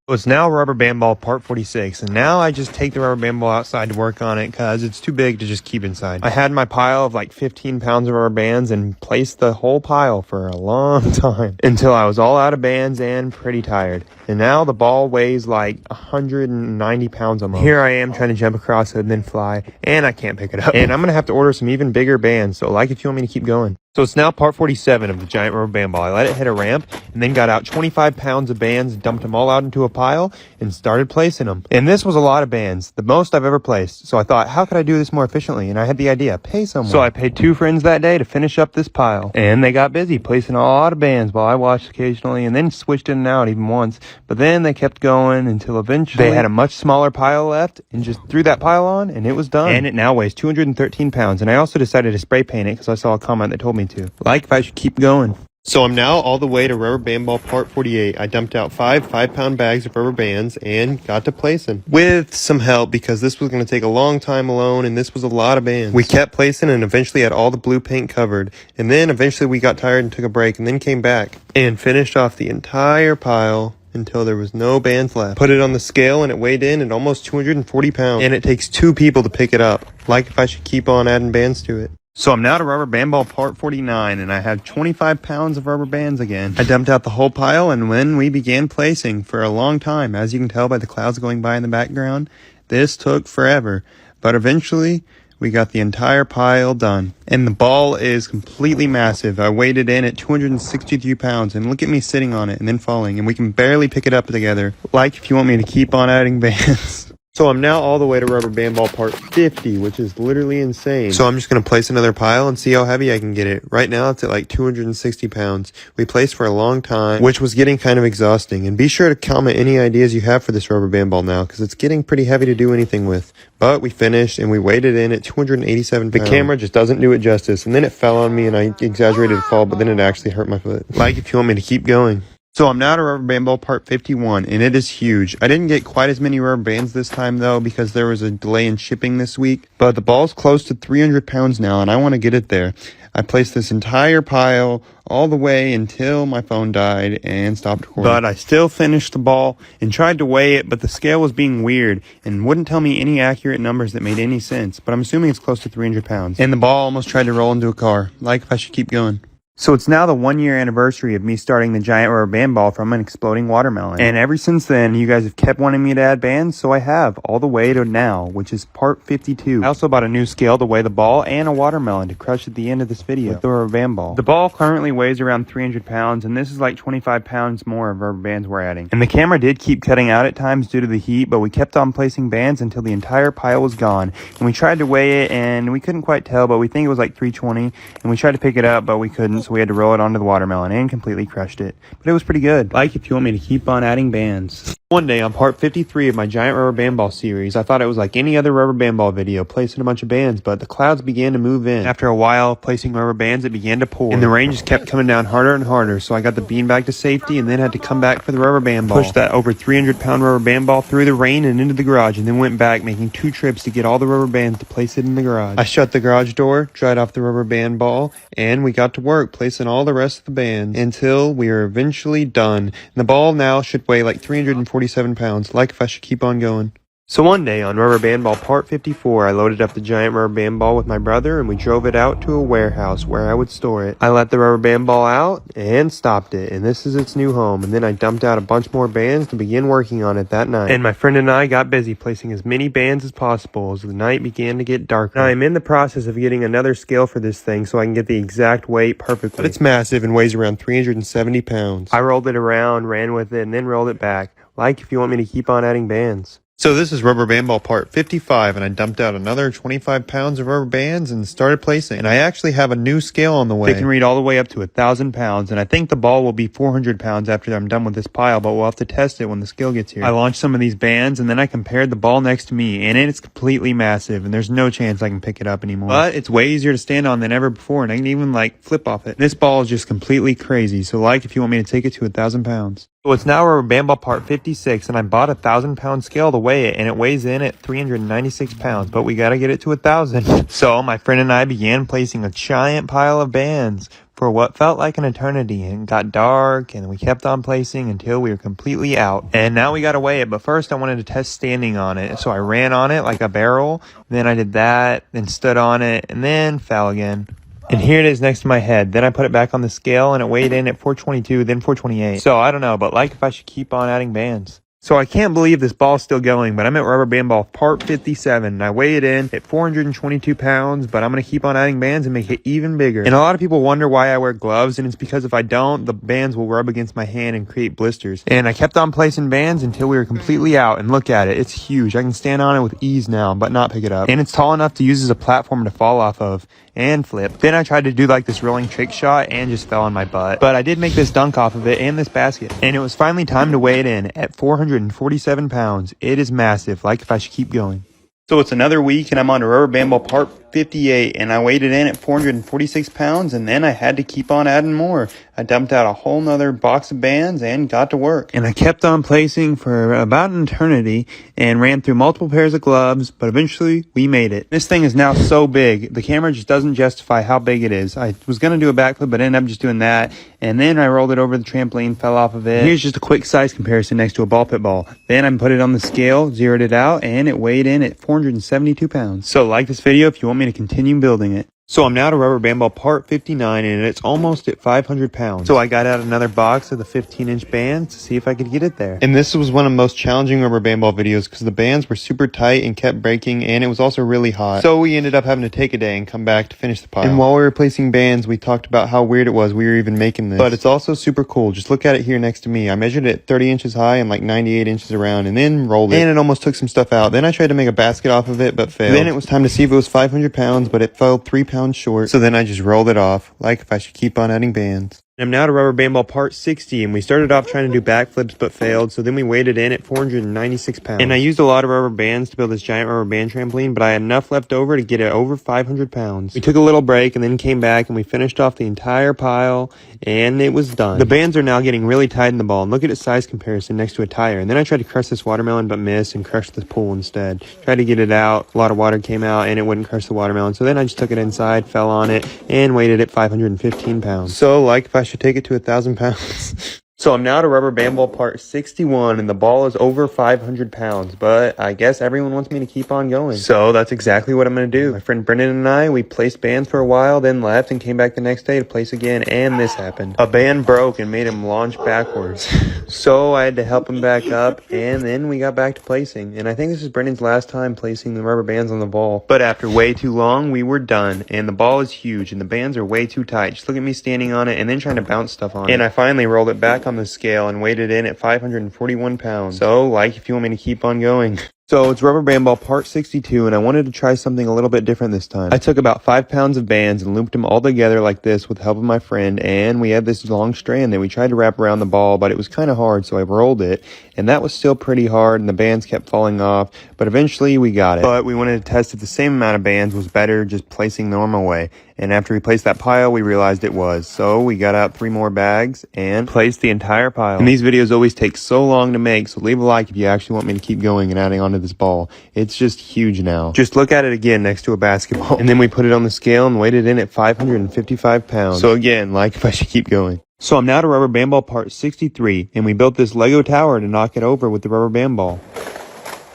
So it's now rubber band ball part 46, and now I just take the rubber band ball outside to work on it because it's too big to just keep inside. I had my pile of like 15 pounds of rubber bands and placed the whole pile for a long time until I was all out of bands and pretty tired. And now the ball weighs like 190 pounds almost. Here I am trying to jump across it and then fly, and I can't pick it up. And I'm going to have to order some even bigger bands, so like if you want me to keep going. So it's now part 47 of the giant rubber band ball. I let it hit a ramp and then got out 25 pounds of bands, dumped them all out into a pile, and started placing them. And this was a lot of bands, the most I've ever placed. So I thought, how could I do this more efficiently? And I had the idea, pay someone. So I paid 2 friends that day to finish up this pile. And they got busy placing a lot of bands while I watched occasionally, and then switched in and out even once. But then they kept going until eventually they had a much smaller pile left and just threw that pile on, and it was done. And it now weighs 213 pounds. And I also decided to spray paint it because I saw a comment that told me to. Like if I should keep going. So I'm now all the way to rubber band ball part 48. I dumped out 5 5-pound bags of rubber bands and got to placing with some help because this was going to take a long time alone, and this was a lot of bands. We kept placing and eventually had all the blue paint covered, and then eventually we got tired and took a break and then came back and finished off the entire pile until there was no bands left. Put it on the scale and it weighed in at almost 240 pounds, and it takes 2 people to pick it up. Like if I should keep on adding bands to it. So I'm now to rubber band ball part 49, and I have 25 pounds of rubber bands again. I dumped out the whole pile, and when we began placing for a long time, as you can tell by the clouds going by in the background, this took forever. But eventually, we got the entire pile done. And the ball is completely massive. I weighed it in at 263 pounds, and look at me sitting on it and then falling, and we can barely pick it up together. Like if you want me to keep on adding bands. So I'm now all the way to rubber band ball part 50, which is literally insane. So I'm just going to place another pile and see how heavy I can get it. Right now it's at like 260 pounds. We placed for a long time, which was getting kind of exhausting. And be sure to comment any ideas you have for this rubber band ball now, because it's getting pretty heavy to do anything with. But we finished and we weighed it in at 287 pounds. The camera just doesn't do it justice. And then it fell on me and I exaggerated the fall, but then it actually hurt my foot. Like if you want me to keep going. So I'm now to rubber band ball part 51, and it is huge. I didn't get quite as many rubber bands this time, though, because there was a delay in shipping this week. But the ball's close to 300 pounds now, and I want to get it there. I placed this entire pile all the way until my phone died and stopped recording. But I still finished the ball and tried to weigh it, but the scale was being weird and wouldn't tell me any accurate numbers that made any sense. But I'm assuming it's close to 300 pounds. And the ball almost tried to roll into a car. Like if I should keep going. So it's now the 1 year anniversary of me starting the giant rubber band ball from an exploding watermelon. And ever since then, you guys have kept wanting me to add bands, so I have, all the way to now, which is part 52. I also bought a new scale to weigh the ball and a watermelon to crush at the end of this video with the rubber band ball. The ball currently weighs around 300 pounds, and this is like 25 pounds more of rubber bands we're adding. And the camera did keep cutting out at times due to the heat, but we kept on placing bands until the entire pile was gone. And we tried to weigh it, and we couldn't quite tell, but we think it was like 320, and we tried to pick it up, but we couldn't, so we had to roll it onto the watermelon and completely crushed it. But it was pretty good. Like if you want me to keep on adding bands. One day on part 53 of my giant rubber band ball series, I thought it was like any other rubber band ball video, placing a bunch of bands, but the clouds began to move in. After a while of placing rubber bands, it began to pour, and the rain just kept coming down harder and harder, so I got the beanbag to safety and then had to come back for the rubber band ball. Pushed that over 300-pound rubber band ball through the rain and into the garage, and then went back, making 2 trips to get all the rubber bands to place it in the garage. I shut the garage door, dried off the rubber band ball, and we got to work placing all the rest of the bands until we were eventually done. And the ball now should weigh like 347 pounds, like if I should keep on going. So one day on Rubber Band Ball Part 54, I loaded up the giant rubber band ball with my brother and we drove it out to a warehouse where I would store it. I let the rubber band ball out and stopped it, and this is its new home. And then I dumped out a bunch more bands to begin working on it that night. And my friend and I got busy placing as many bands as possible as the night began to get darker. Now I'm in the process of getting another scale for this thing so I can get the exact weight perfectly. But it's massive and weighs around 370 pounds. I rolled it around, ran with it, and then rolled it back. Like if you want me to keep on adding bands. So this is Rubber Band Ball Part 55, and I dumped out another 25 pounds of rubber bands and started placing. And I actually have a new scale on the way. It can read all the way up to 1,000 pounds, and I think the ball will be 400 pounds after I'm done with this pile, but we'll have to test it when the scale gets here. I launched some of these bands, and then I compared the ball next to me, and it's completely massive, and there's no chance I can pick it up anymore. But it's way easier to stand on than ever before, and I can even, flip off it. This ball is just completely crazy, so if you want me to take it to 1,000 pounds. So it's now Rubber Band Ball Part 56, and I bought a 1,000-pound scale to weigh it, and it weighs in at 396 pounds, but we gotta get it to 1,000. So my friend and I began placing a giant pile of bands for what felt like an eternity, and it got dark, and we kept on placing until we were completely out. And now we gotta weigh it, but first I wanted to test standing on it, so I ran on it like a barrel, then I did that, then stood on it, and then fell again. And here it is next to my head. Then I put it back on the scale and it weighed in at 422, then 428. So I don't know, but if I should keep on adding bands. So I can't believe this ball's still going, but I'm at Rubber Band Ball Part 57, and I weigh it in at 422 pounds, but I'm going to keep on adding bands and make it even bigger. And a lot of people wonder why I wear gloves, and it's because if I don't, the bands will rub against my hand and create blisters. And I kept on placing bands until we were completely out, and look at it, it's huge. I can stand on it with ease now, but not pick it up. And it's tall enough to use as a platform to fall off of and flip. Then I tried to do this rolling trick shot and just fell on my butt. But I did make this dunk off of it and this basket. And it was finally time to weigh it in at 447 pounds. It is massive, if I should keep going. So it's another week and I'm on to Rubber Band Ball Part 58, and I weighed it in at 446 pounds, and then I had to keep on adding more. I dumped out a whole nother box of bands and got to work. And I kept on placing for about an eternity and ran through multiple pairs of gloves, but eventually we made it. This thing is now so big, the camera just doesn't justify how big it is. I was going to do a backflip, but ended up just doing that, and then I rolled it over the trampoline, fell off of it. And here's just a quick size comparison next to a ball pit ball. Then I put it on the scale, zeroed it out, and it weighed in at 472 pounds. So like this video if you want me to continue building it. So I'm now to Rubber Band Ball Part 59, and it's almost at 500 pounds. So I got out another box of the 15-inch bands to see if I could get it there. And this was one of the most challenging rubber band ball videos because the bands were super tight and kept breaking, and it was also really hot. So we ended up having to take a day and come back to finish the pile. And while we were placing bands, we talked about how weird it was we were even making this. But it's also super cool. Just look at it here next to me. I measured it 30 inches high and 98 inches around, and then rolled it. And it almost took some stuff out. Then I tried to make a basket off of it, but failed. Then it was time to see if it was 500 pounds, but it fell 3 pounds short. So then I just rolled it off, if I should keep on adding bands. I'm now to Rubber Band Ball Part 60, and we started off trying to do backflips but failed, so then we weighed it in at 496 pounds. And I used a lot of rubber bands to build this giant rubber band trampoline, but I had enough left over to get it over 500 pounds. We took a little break and then came back, and we finished off the entire pile, and it was done. The bands are now getting really tight in the ball, and look at its size comparison next to a tire. And then I tried to crush this watermelon but missed and crushed the pool instead. Tried to get it out, a lot of water came out, and it wouldn't crush the watermelon, so then I just took it inside, fell on it, and weighed it at 515 pounds. So if I should take it to 1,000 pounds. So I'm now to rubber band ball part 61, and the ball is over 500 pounds, but I guess everyone wants me to keep on going. So that's exactly what I'm going to do. My friend Brendan and I, we placed bands for a while, then left and came back the next day to place again, and this happened. A band broke and made him launch backwards. So I had to help him back up, and then we got back to placing. And I think this is Brendan's last time placing the rubber bands on the ball. But after way too long, we were done, and the ball is huge, and the bands are way too tight. Just look at me standing on it and then trying to bounce stuff on it. And I finally rolled it back on the scale and weighed it in at 541 pounds. So, like, if you want me to keep on going. So it's rubber band ball part 62, and I wanted to try something a little bit different this time. I took about 5 pounds of bands and looped them all together like this with the help of my friend, and we had this long strand that we tried to wrap around the ball, but it was kind of hard, so I rolled it, and that was still pretty hard, and the bands kept falling off, but eventually we got it. But we wanted to test if the same amount of bands was better just placing the normal way, and after we placed that pile, we realized it was. So we got out 3 more bags and placed the entire pile. And these videos always take so long to make, so leave a like if you actually want me to keep going and adding onto this ball. It's just huge now. Just look at it again next to a basketball. And then we put it on the scale and weighed it in at 555 pounds. So again, like if I should keep going. So I'm now to rubber band ball part 63, and we built this Lego tower to knock it over with the rubber band ball.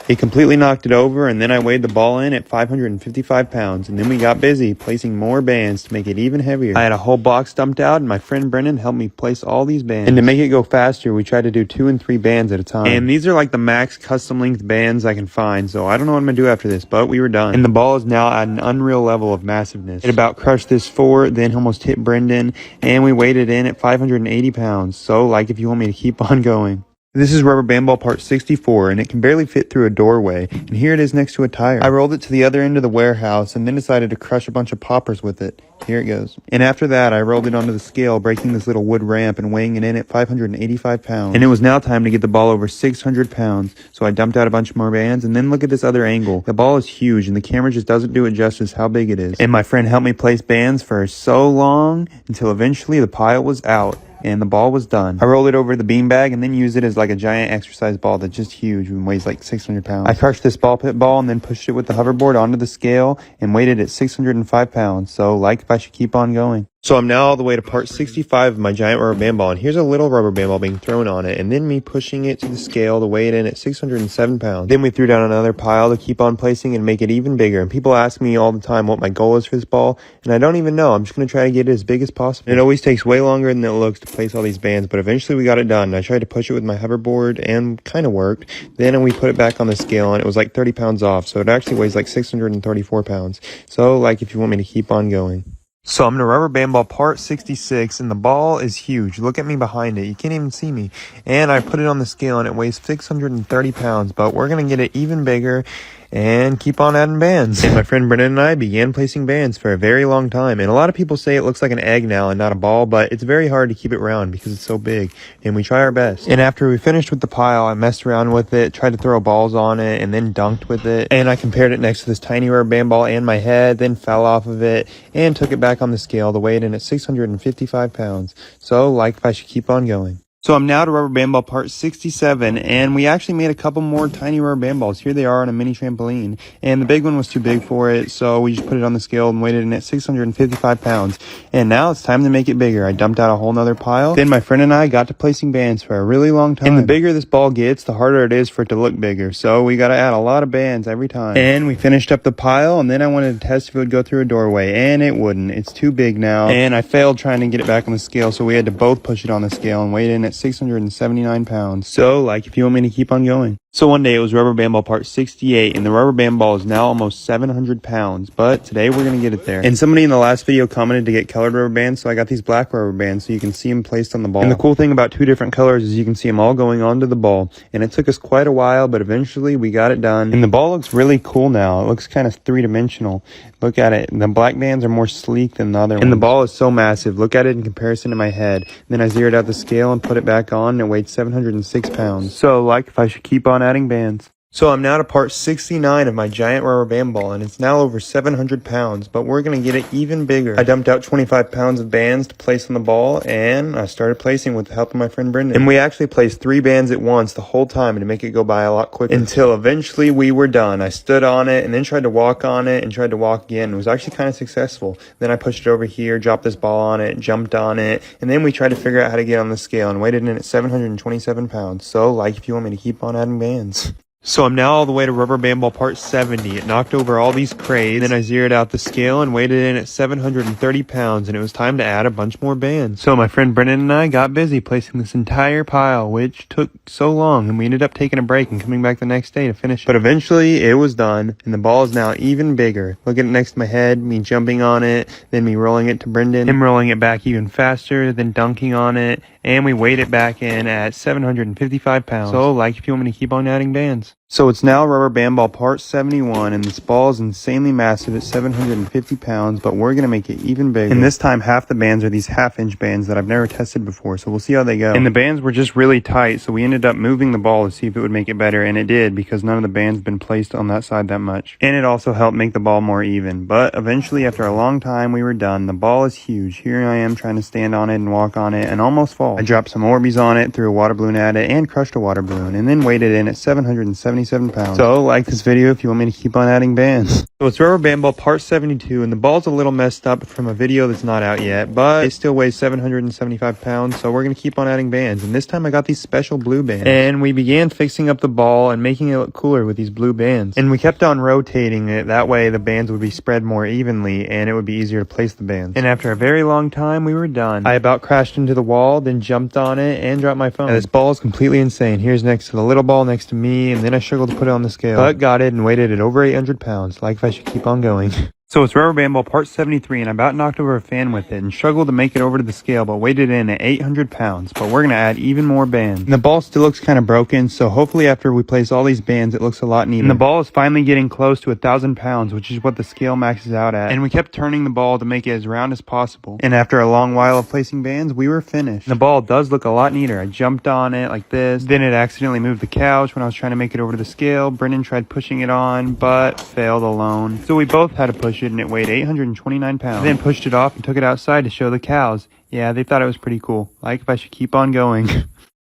It completely knocked it over, and then I weighed the ball in at 555 pounds, and then we got busy placing more bands to make it even heavier. I had a whole box dumped out, and my friend Brendan helped me place all these bands. And to make it go faster, we tried to do 2 and 3 bands at a time. And these are like the max custom length bands I can find, so I don't know what I'm going to do after this, but we were done. And the ball is now at an unreal level of massiveness. It about crushed this fort, then almost hit Brendan, and we weighed it in at 580 pounds. So, like, if you want me to keep on going. This is rubber band ball part 64, and it can barely fit through a doorway, and here it is next to a tire. I rolled it to the other end of the warehouse and then decided to crush a bunch of poppers with it. Here it goes. And after that, I rolled it onto the scale, breaking this little wood ramp and weighing it in at 585 pounds. And it was now time to get the ball over 600 pounds, so I dumped out a bunch more bands, and then look at this other angle. The ball is huge, and the camera just doesn't do it justice how big it is. And my friend helped me place bands for so long, until eventually the pile was out. And the ball was done. I rolled it over the beanbag and then used it as like a giant exercise ball that's just huge and weighs like 600 pounds. I crushed this ball pit ball and then pushed it with the hoverboard onto the scale and weighed it at 605 pounds. So, like, if I should keep on going. So I'm now all the way to part 65 of my giant rubber band ball, and here's a little rubber band ball being thrown on it, and then me pushing it to the scale to weigh it in at 607 pounds. Then we threw down another pile to keep on placing and make it even bigger, and people ask me all the time what my goal is for this ball, and I don't even know. I'm just going to try to get it as big as possible. And it always takes way longer than it looks to place all these bands, but eventually we got it done. I tried to push it with my hoverboard, and kind of worked. Then we put it back on the scale, and it was like 30 pounds off, so it actually weighs like 634 pounds. So, like, if you want me to keep on going. So I'm in a rubber band ball part 66, and the ball is huge. Look at me behind it. You can't even see me. And I put it on the scale, and it weighs 630 pounds, but we're going to get it even bigger and keep on adding bands. And my friend Brendan and I began placing bands for a very long time, and a lot of people say it looks like an egg now and not a ball, but it's very hard to keep it round because it's so big, and we try our best. And after we finished with the pile, I messed around with it, tried to throw balls on it, and then dunked with it, and I compared it next to this tiny rubber band ball and my head, then fell off of it, and took it back on the scale to weigh it in at 655 pounds. So, like, if I should keep on going. So I'm now to rubber band ball part 67, and we actually made a couple more tiny rubber band balls. Here they are on a mini trampoline, and the big one was too big for it, so we just put it on the scale and weighed it in at 655 pounds. And now it's time to make it bigger. I dumped out a whole nother pile. Then my friend and I got to placing bands for a really long time. And the bigger this ball gets, the harder it is for it to look bigger, so we gotta add a lot of bands every time. And we finished up the pile, and then I wanted to test if it would go through a doorway, and it wouldn't. It's too big now, and I failed trying to get it back on the scale, so we had to both push it on the scale and weigh it in at 679 pounds. So, like, if you want me to keep on going. So one day it was rubber band ball part 68, and the rubber band ball is now almost 700 pounds, but today we're going to get it there. And somebody in the last video commented to get colored rubber bands, so I got these black rubber bands so you can see them placed on the ball. And the cool thing about 2 different colors is you can see them all going onto the ball, and it took us quite a while, but eventually we got it done. And the ball looks really cool now. It looks kind of 3-dimensional. Look at it. The black bands are more sleek than the other ones. And the ball is so massive. Look at it in comparison to my head. Then I zeroed out the scale and put it back on, and it weighed 706 pounds. So, like, if I should keep on adding bands. So I'm now to part 69 of my giant rubber band ball, and it's now over 700 pounds, but we're going to get it even bigger. I dumped out 25 pounds of bands to place on the ball, and I started placing with the help of my friend Brendan. And we actually placed 3 bands at once the whole time to make it go by a lot quicker. Until eventually we were done. I stood on it, and then tried to walk on it, and tried to walk again. It was actually kind of successful. Then I pushed it over here, dropped this ball on it, jumped on it, and then we tried to figure out how to get on the scale, and weighted in at 727 pounds. So, like, if you want me to keep on adding bands. So I'm now all the way to rubber band ball part 70. It knocked over all these crates. Then I zeroed out the scale and weighed it in at 730 pounds, and it was time to add a bunch more bands. So my friend Brennan and I got busy placing this entire pile, which took so long, and we ended up taking a break and coming back the next day to finish it. But eventually it was done, and the ball is now even bigger. Look at it next to my head, me jumping on it, then me rolling it to Brendan, him rolling it back even faster, then dunking on it, and we weighed it back in at 755 pounds. So, like, if you want me to keep on adding bands. So it's now rubber band ball part 71, and this ball is insanely massive at 750 pounds, but we're going to make it even bigger. And this time, half the bands are these half-inch bands that I've never tested before, so we'll see how they go. And the bands were just really tight, so we ended up moving the ball to see if it would make it better, and it did, because none of the bands had been placed on that side that much. And it also helped make the ball more even. But eventually, after a long time, we were done. The ball is huge. Here I am trying to stand on it and walk on it and almost fall. I dropped some Orbeez on it, threw a water balloon at it, and crushed a water balloon, and then weighed it in at 777 pounds. So, like this video if you want me to keep on adding bands. So it's rubber band ball part 72, and the ball's a little messed up from a video that's not out yet, but it still weighs 775 pounds, so we're going to keep on adding bands. And this time I got these special blue bands. And we began fixing up the ball and making it look cooler with these blue bands. And we kept on rotating it, that way the bands would be spread more evenly, and it would be easier to place the bands. And after a very long time, we were done. I about crashed into the wall, then jumped on it, and dropped my phone. And this ball is completely insane. Here's next to the little ball next to me, and then I struggled to put it on the scale. But got it and weighed it at over 800 pounds. Like if I should keep on going. So it's rubber band ball part 73, and I about knocked over a fan with it and struggled to make it over to the scale, but weighed it in at 800 pounds. But we're going to add even more bands. And the ball still looks kind of broken, so hopefully after we place all these bands, it looks a lot neater. And the ball is finally getting close to 1,000 pounds, which is what the scale maxes out at. And we kept turning the ball to make it as round as possible. And after a long while of placing bands, we were finished. And the ball does look a lot neater. I jumped on it like this. Then it accidentally moved the couch when I was trying to make it over to the scale. Brendan tried pushing it on, but failed alone. So we both had to push it, and it weighed 829 pounds. I then pushed it off and took it outside to show the cows. Yeah, they thought it was pretty cool. Like if I should keep on going.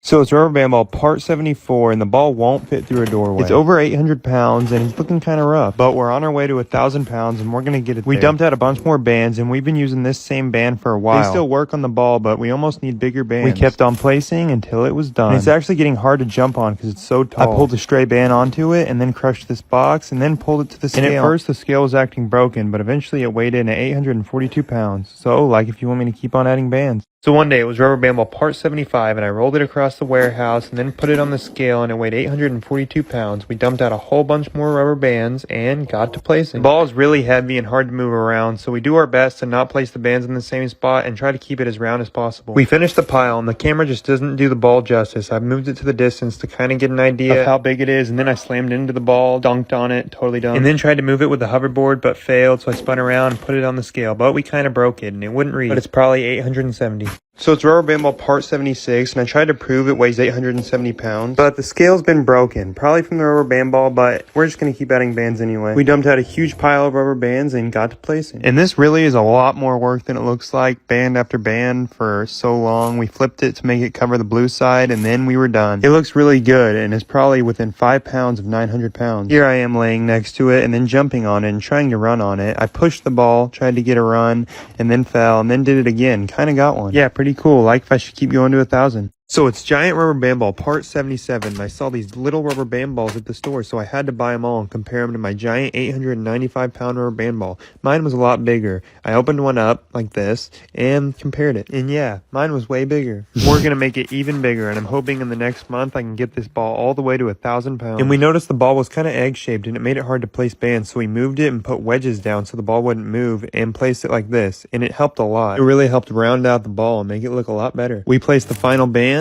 So it's rubber band ball part 74, and the ball won't fit through a doorway. It's over 800 pounds, and it's looking kind of rough. But we're on our way to 1,000 pounds, and we're going to get it there. We dumped out a bunch more bands, and we've been using this same band for a while. They still work on the ball, but we almost need bigger bands. We kept on placing until it was done. And it's actually getting hard to jump on because it's so tall. I pulled a stray band onto it, and then crushed this box, and then pulled it to the scale. And at first, the scale was acting broken, but eventually it weighed in at 842 pounds. So, like if you want me to keep on adding bands. So one day it was rubber band ball part 75, and I rolled it across the warehouse and then put it on the scale, and it weighed 842 pounds. We dumped out a whole bunch more rubber bands and got to placing. The ball is really heavy and hard to move around, so we do our best to not place the bands in the same spot and try to keep it as round as possible. We finished the pile, and the camera just doesn't do the ball justice. I've moved it to the distance to kind of get an idea of how big it is, and then I slammed into the ball, dunked on it, totally done. And then tried to move it with the hoverboard, but failed, so I spun around and put it on the scale. But we kind of broke it, and it wouldn't read. But it's probably 870. So it's rubber band ball part 76, and I tried to prove it weighs 870 pounds, but the scale's been broken, probably from the rubber band ball, but we're just going to keep adding bands anyway. We dumped out a huge pile of rubber bands and got to placing. And this really is a lot more work than it looks like, band after band for so long. We flipped it to make it cover the blue side, and then we were done. It looks really good, and it's probably within 5 pounds of 900 pounds. Here I am laying next to it and then jumping on it and trying to run on it. I pushed the ball, tried to get a run, and then fell, and then did it again. Kind of got one. Yeah, pretty cool. Like if I should keep going to 1,000. So it's giant rubber band ball part 77. I saw these little rubber band balls at the store, so I had to buy them all and compare them to my giant 895 pound rubber band ball. Mine was a lot bigger. I opened one up like this and compared it. And yeah, mine was way bigger. We're going to make it even bigger, and I'm hoping in the next month I can get this ball all the way to 1,000 pounds. And we noticed the ball was kind of egg-shaped, and it made it hard to place bands, so we moved it and put wedges down so the ball wouldn't move and placed it like this, and it helped a lot. It really helped round out the ball and make it look a lot better. We placed the final band,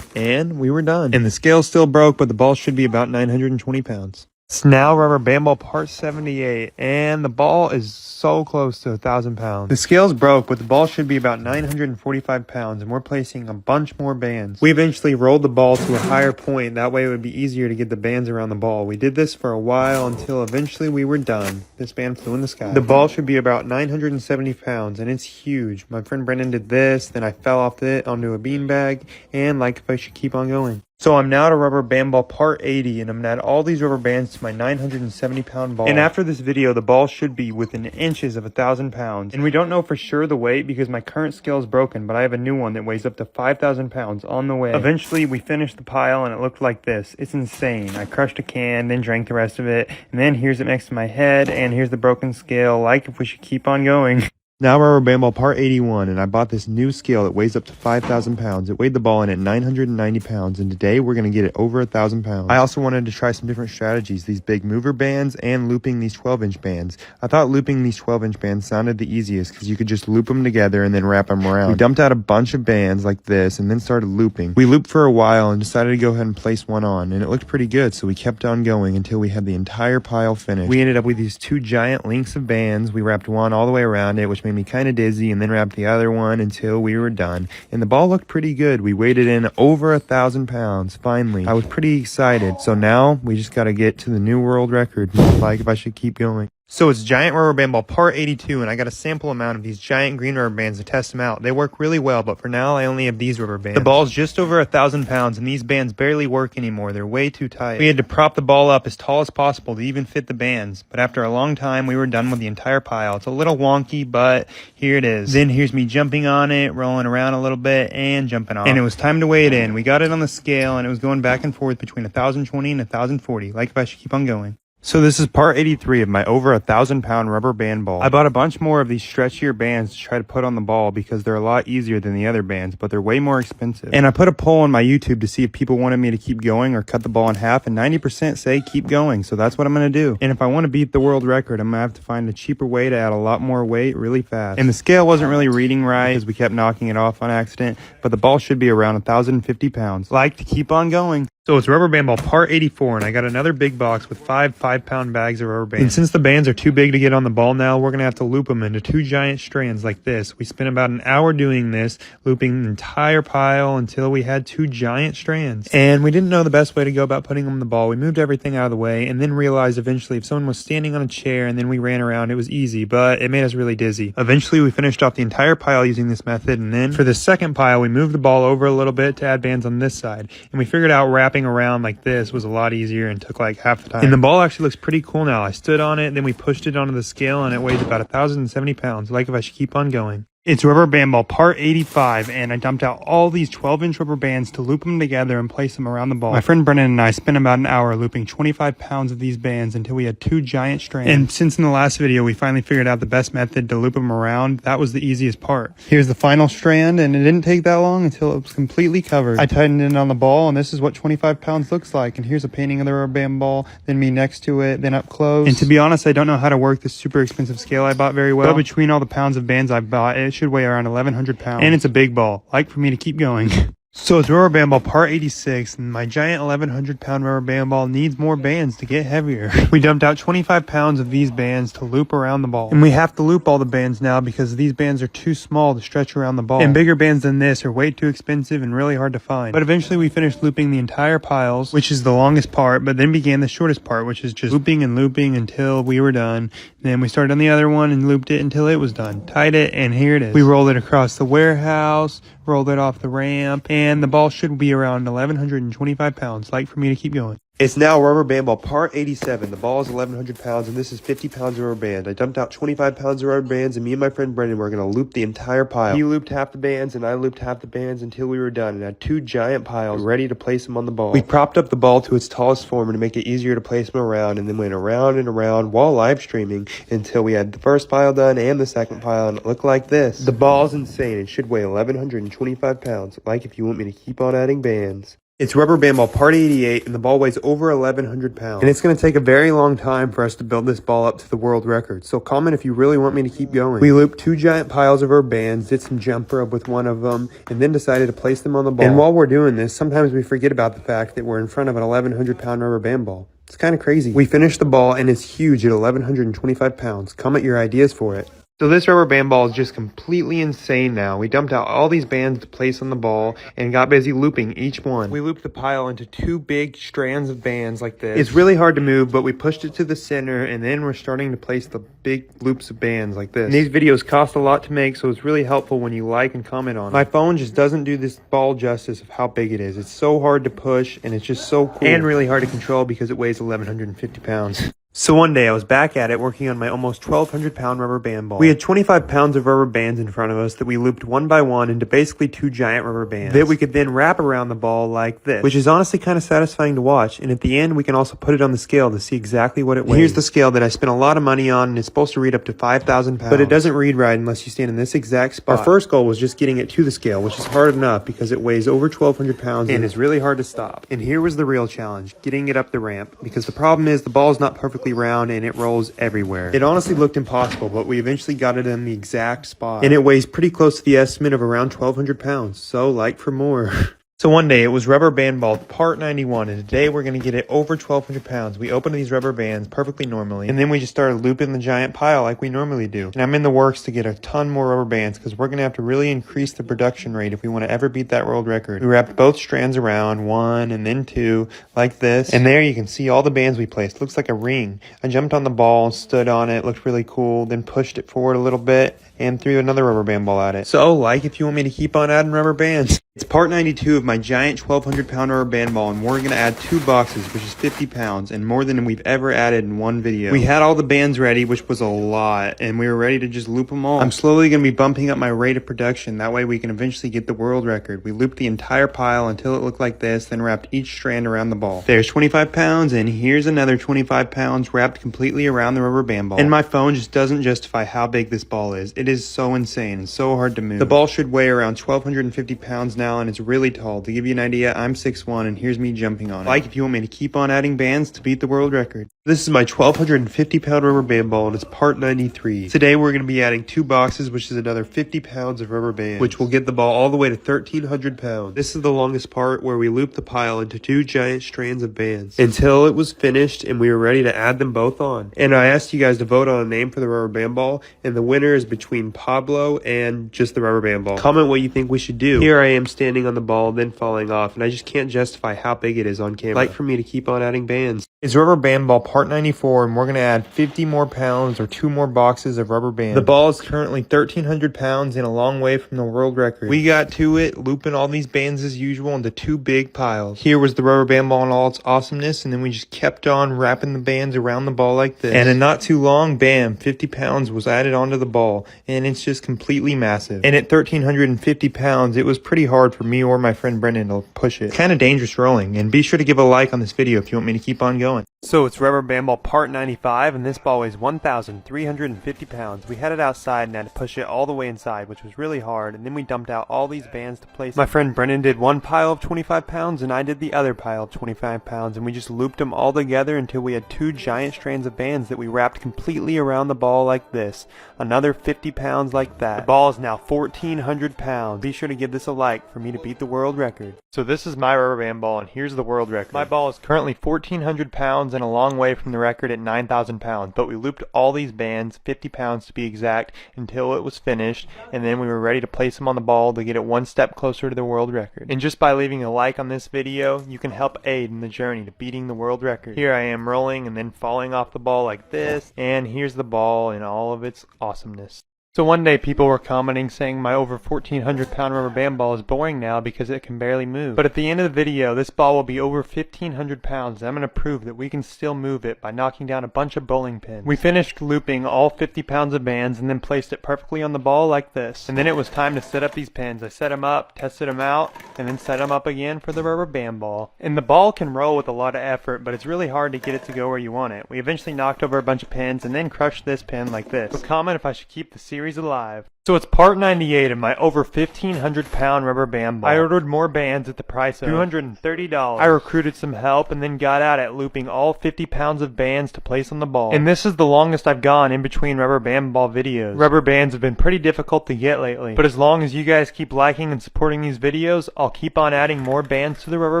and we were done. And the scale still broke, but the ball should be about 920 pounds. It's now rubber band ball part 78, and the ball is so close to 1,000 pounds. The scales broke, but the ball should be about 945 pounds, and we're placing a bunch more bands. We eventually rolled the ball to a higher point, that way it would be easier to get the bands around the ball. We did this for a while until eventually we were done. This band flew in the sky. The ball should be about 970 pounds, and it's huge. My friend Brendan did this, then I fell off it onto a beanbag, and like if I should keep on going. So I'm now to rubber band ball part 80, and I'm going to add all these rubber bands to my 970 pound ball. And after this video, the ball should be within inches of 1,000 pounds. And we don't know for sure the weight because my current scale is broken, but I have a new one that weighs up to 5,000 pounds on the way. Eventually, we finished the pile, and it looked like this. It's insane. I crushed a can, then drank the rest of it, and then here's it next to my head, and here's the broken scale, like if we should keep on going. Now rubber band ball part 81, and I bought this new scale that weighs up to 5,000 pounds. It weighed the ball in at 990 pounds, and today we're going to get it over 1,000 pounds. I also wanted to try some different strategies, these big mover bands and looping these 12-inch bands. I thought looping these 12-inch bands sounded the easiest because you could just loop them together and then wrap them around. We dumped out a bunch of bands like this and then started looping. We looped for a while and decided to go ahead and place one on, and it looked pretty good, so we kept on going until we had the entire pile finished. We ended up with these two giant links of bands. We wrapped one all the way around it, which made me kind of dizzy, and then wrapped the other one until we were done. And the ball looked pretty good. We weighed it in over 1,000 pounds, finally. I was pretty excited. So now we just got to get to the new world record, like if I should keep going. So it's giant rubber band ball part 82, and I got a sample amount of these giant green rubber bands to test them out. They work really well, but for now I only have these rubber bands. The ball's just over 1,000 pounds, and these bands barely work anymore. They're way too tight. We had to prop the ball up as tall as possible to even fit the bands, but after a long time we were done with the entire pile. It's a little wonky, but here it is. Then here's me jumping on it, rolling around a little bit, and jumping off. And it was time to weigh it in. We got it on the scale, and it was going back and forth between 1,020 and 1,040, like if I should keep on going. So this is part 83 of my over 1,000 pound rubber band ball. I bought a bunch more of these stretchier bands to try to put on the ball because they're a lot easier than the other bands, but they're way more expensive. And I put a poll on my YouTube to see if people wanted me to keep going or cut the ball in half, and 90% say keep going, so that's what I'm going to do. And if I want to beat the world record, I'm going to have to find a cheaper way to add a lot more weight really fast. And the scale wasn't really reading right because we kept knocking it off on accident, but the ball should be around 1,050 pounds. Like to keep on going. So it's rubber band ball part 84, and I got another big box with 5-pound bags of rubber bands. And since the bands are too big to get on the ball now, we're going to have to loop them into two giant strands like this. We spent about an hour doing this, looping the entire pile until we had two giant strands. And we didn't know the best way to go about putting them on the ball. We moved everything out of the way and then realized eventually if someone was standing on a chair and then we ran around, it was easy, but it made us really dizzy. Eventually we finished off the entire pile using this method, and then for the second pile, we moved the ball over a little bit to add bands on this side. And we figured out wrapping around like this was a lot easier and took like half the time. And the ball actually looks pretty cool now. I stood on it, then we pushed it onto the scale, and it weighs about 1,070 pounds, like if I should keep on going. It's rubber band ball part 85, and I dumped out all these 12-inch rubber bands to loop them together and place them around the ball. My friend Brennan and I spent about an hour looping 25 pounds of these bands until we had two giant strands. And since in the last video we finally figured out the best method to loop them around, that was the easiest part. Here's the final strand, and it didn't take that long until it was completely covered. I tightened it on the ball, and this is what 25 pounds looks like. And here's a painting of the rubber band ball, then me next to it, then up close. And to be honest, I don't know how to work this super expensive scale I bought very well, but between all the pounds of bands I've bought, it should weigh around 1,100 pounds. And it's a big ball, like for me to keep going. So it's rubber band ball part 86, and my giant 1,100 pound rubber band ball needs more bands to get heavier. We dumped out 25 pounds of these bands to loop around the ball. And we have to loop all the bands now because these bands are too small to stretch around the ball. And bigger bands than this are way too expensive and really hard to find. But eventually we finished looping the entire piles, which is the longest part, but then began the shortest part, which is just looping and looping until we were done. Then we started on the other one and looped it until it was done. Tied it, and here it is. We rolled it across the warehouse, rolled it off the ramp, and the ball should be around 1,125 pounds, like for me to keep going. It's now rubber band ball part 87. The ball is 1,100 pounds, and this is 50 pounds of rubber band. I dumped out 25 pounds of rubber bands, and me and my friend Brendan were going to loop the entire pile. He looped half the bands, and I looped half the bands until we were done, and had two giant piles ready to place them on the ball. We propped up the ball to its tallest form to make it easier to place them around, and then went around and around while live streaming until we had the first pile done and the second pile, and it looked like this. The ball's insane. It should weigh 1,125 pounds, like if you want me to keep on adding bands. It's rubber band ball part 88, and the ball weighs over 1,100 pounds. And it's going to take a very long time for us to build this ball up to the world record. So comment if you really want me to keep going. We looped two giant piles of rubber bands, did some jump rope with one of them, and then decided to place them on the ball. And while we're doing this, sometimes we forget about the fact that we're in front of an 1,100 pound rubber band ball. It's kind of crazy. We finished the ball and it's huge at 1,125 pounds. Comment your ideas for it. So this rubber band ball is just completely insane now. We dumped out all these bands to place on the ball and got busy looping each one. We looped the pile into 2 big strands of bands like this. It's really hard to move, but we pushed it to the center and then we're starting to place the big loops of bands like this. And these videos cost a lot to make, so it's really helpful when you like and comment on it. My phone just doesn't do this ball justice of how big it is. It's so hard to push and it's just so cool. And really hard to control because it weighs 1,150 pounds. So one day I was back at it working on my almost 1,200 pound rubber band ball. We had 25 pounds of rubber bands in front of us that we looped one by one into basically 2 giant rubber bands that we could then wrap around the ball like this, which is honestly kind of satisfying to watch. And at the end we can also put it on the scale to see exactly what it weighs. Here's the scale that I spent a lot of money on, and it's supposed to read up to 5,000 pounds. But it doesn't read right unless you stand in this exact spot. Our first goal was just getting it to the scale, which is hard enough because it weighs over 1,200 pounds and is really hard to stop. And here was the real challenge, getting it up the ramp, because the problem is the ball is not perfectly round and it rolls everywhere. It honestly looked impossible, but we eventually got it in the exact spot. And it weighs pretty close to the estimate of around 1,200 pounds. So like for more. So one day it was rubber band ball part 91, and today we're going to get it over 1,200 pounds. We opened these rubber bands perfectly normally, and then we just started looping the giant pile like we normally do. And I'm in the works to get a ton more rubber bands because we're going to have to really increase the production rate if we want to ever beat that world record. We wrapped both strands around, 1 and then 2, like this. And there you can see all the bands we placed. Looks like a ring. I jumped on the ball, stood on it, looked really cool, then pushed it forward a little bit and threw another rubber band ball at it. So like if you want me to keep on adding rubber bands. It's part 92 of my giant 1,200 pound rubber band ball, and we're going to add 2 boxes, which is 50 pounds, and more than we've ever added in one video. We had all the bands ready, which was a lot, and we were ready to just loop them all. I'm slowly going to be bumping up my rate of production, that way we can eventually get the world record. We looped the entire pile until it looked like this, then wrapped each strand around the ball. There's 25 pounds, and here's another 25 pounds wrapped completely around the rubber band ball. And my phone just doesn't justify how big this ball is. It is so insane and so hard to move. The ball should weigh around 1,250 pounds now, and it's really tall. To give you an idea, I'm 6'1", and here's me jumping on it. Like if you want me to keep on adding bands to beat the world record. This is my 1,250 pound rubber band ball, and it's part 93. Today we're going to be adding 2 boxes, which is another 50 pounds of rubber bands, which will get the ball all the way to 1,300 pounds. This is the longest part, where we looped the pile into 2 giant strands of bands until it was finished and we were ready to add them both on. And I asked you guys to vote on a name for the rubber band ball, and the winner is between Pablo and just the rubber band ball. Comment what you think we should do. Here I am standing on the ball, then falling off, and I just can't justify how big it is on camera. Like for me to keep on adding bands. It's rubber band ball part 94, and we're going to add 50 more pounds or 2 more boxes of rubber bands. The ball is currently 1,300 pounds and a long way from the world record. We got to it, looping all these bands as usual into 2 big piles. Here was the rubber band ball in all its awesomeness, and then we just kept on wrapping the bands around the ball like this. And in not too long, bam, 50 pounds was added onto the ball, and it's just completely massive. And at 1,350 pounds, it was pretty hard for me or my friend Brendan to push it. Kind of dangerous rolling, and be sure to give a like on this video if you want me to keep on going. So it's rubber band ball part 95, and this ball weighs 1,350 pounds. We had it outside and had to push it all the way inside, which was really hard, and then we dumped out all these bands to place. My friend Brendan did one pile of 25 pounds, and I did the other pile of 25 pounds, and we just looped them all together until we had 2 giant strands of bands that we wrapped completely around the ball like this. Another 50 pounds like that. The ball is now 1,400 pounds. Be sure to give this a like for me to beat the world record. So this is my rubber band ball, and here's the world record. My ball is currently 1,400 pounds and a long way from the record at 9,000 pounds, but we looped all these bands, 50 pounds to be exact, until it was finished, and then we were ready to place them on the ball to get it one step closer to the world record. And just by leaving a like on this video, you can help aid in the journey to beating the world record. Here I am rolling and then falling off the ball like this, and here's the ball in all of its awesomeness. So one day people were commenting saying my over 1,400 pound rubber band ball is boring now because it can barely move. But at the end of the video, this ball will be over 1,500 pounds, and I'm going to prove that we can still move it by knocking down a bunch of bowling pins. We finished looping all 50 pounds of bands and then placed it perfectly on the ball like this. And then it was time to set up these pins. I set them up, tested them out, and then set them up again for the rubber band ball. And the ball can roll with a lot of effort, but it's really hard to get it to go where you want it. We eventually knocked over a bunch of pins and then crushed this pin like this. So comment if I should keep the series alive. So it's part 98 of my over 1,500 pound rubber band ball. I ordered more bands at the price of $230. I recruited some help and then got out at looping all 50 pounds of bands to place on the ball. And this is the longest I've gone in between rubber band ball videos. Rubber bands have been pretty difficult to get lately, but as long as you guys keep liking and supporting these videos, I'll keep on adding more bands to the rubber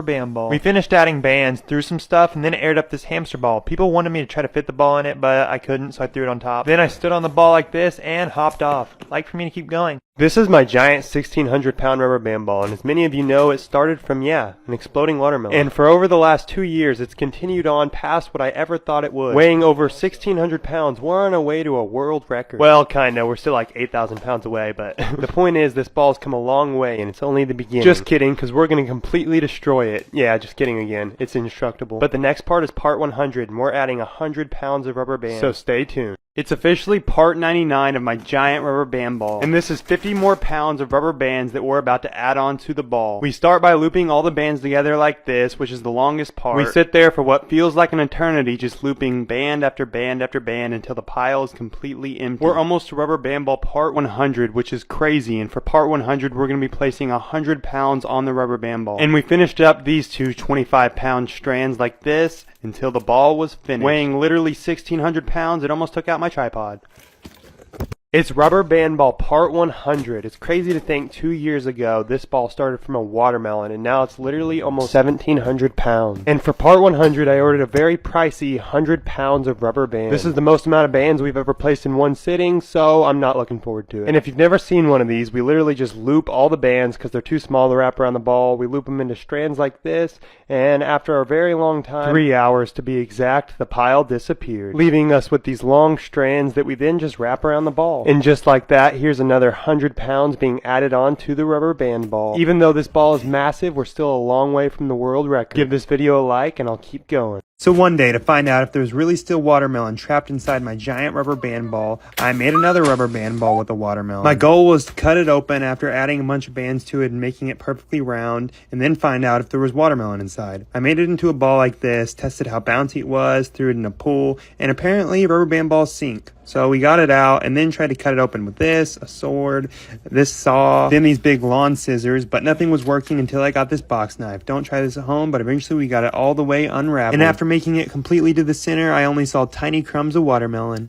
band ball. We finished adding bands, threw some stuff, and then aired up this hamster ball. People wanted me to try to fit the ball in it, but I couldn't, so I threw it on top. Then I stood on the ball like this and hopped off. Like for me to keep going. This is my giant 1,600 pound rubber band ball, and as many of you know, it started from, an exploding watermelon. And for over the last 2 years, it's continued on past what I ever thought it would. Weighing over 1,600 pounds, we're on our way to a world record. Well, kinda, we're still like 8,000 pounds away, but the point is, this ball's come a long way, and it's only the beginning. Just kidding, because we're gonna completely destroy it. Yeah, just kidding again. It's indestructible. But the next part is part 100, and we're adding 100 pounds of rubber band. So stay tuned. It's officially part 99 of my giant rubber band ball, and this is 50 more pounds of rubber bands that we're about to add on to the ball. We start by looping all the bands together like this, which is the longest part. We sit there for what feels like an eternity, just looping band after band after band until the pile is completely empty. We're almost to rubber band ball part 100, which is crazy, and for part 100 we're going to be placing 100 pounds on the rubber band ball. And we finished up these two 25-pound strands like this until the ball was finished. Weighing literally 1,600 pounds, it almost took out my tripod. It's rubber band ball part 100. It's crazy to think 2 years ago this ball started from a watermelon and now it's literally almost 1,700 pounds. And for part 100 I ordered a very pricey 100 pounds of rubber band. This is the most amount of bands we've ever placed in one sitting, so I'm not looking forward to it. And if you've never seen one of these, we literally just loop all the bands because they're too small to wrap around the ball. We loop them into strands like this, and after a very long time, 3 hours to be exact, the pile disappeared, leaving us with these long strands that we then just wrap around the ball. And just like that, here's another 100 pounds being added on to the rubber band ball. Even though this ball is massive, we're still a long way from the world record. Give this video a like and I'll keep going. So one day, to find out if there was really still watermelon trapped inside my giant rubber band ball, I made another rubber band ball with a watermelon. My goal was to cut it open after adding a bunch of bands to it and making it perfectly round, and then find out if there was watermelon inside. I made it into a ball like this, tested how bouncy it was, threw it in a pool, and apparently rubber band balls sink. So we got it out and then tried to cut it open with this, a sword, this saw, then these big lawn scissors, but nothing was working until I got this box knife. Don't try this at home, but eventually we got it all the way unraveled. And after making it completely to the center, I only saw tiny crumbs of watermelon.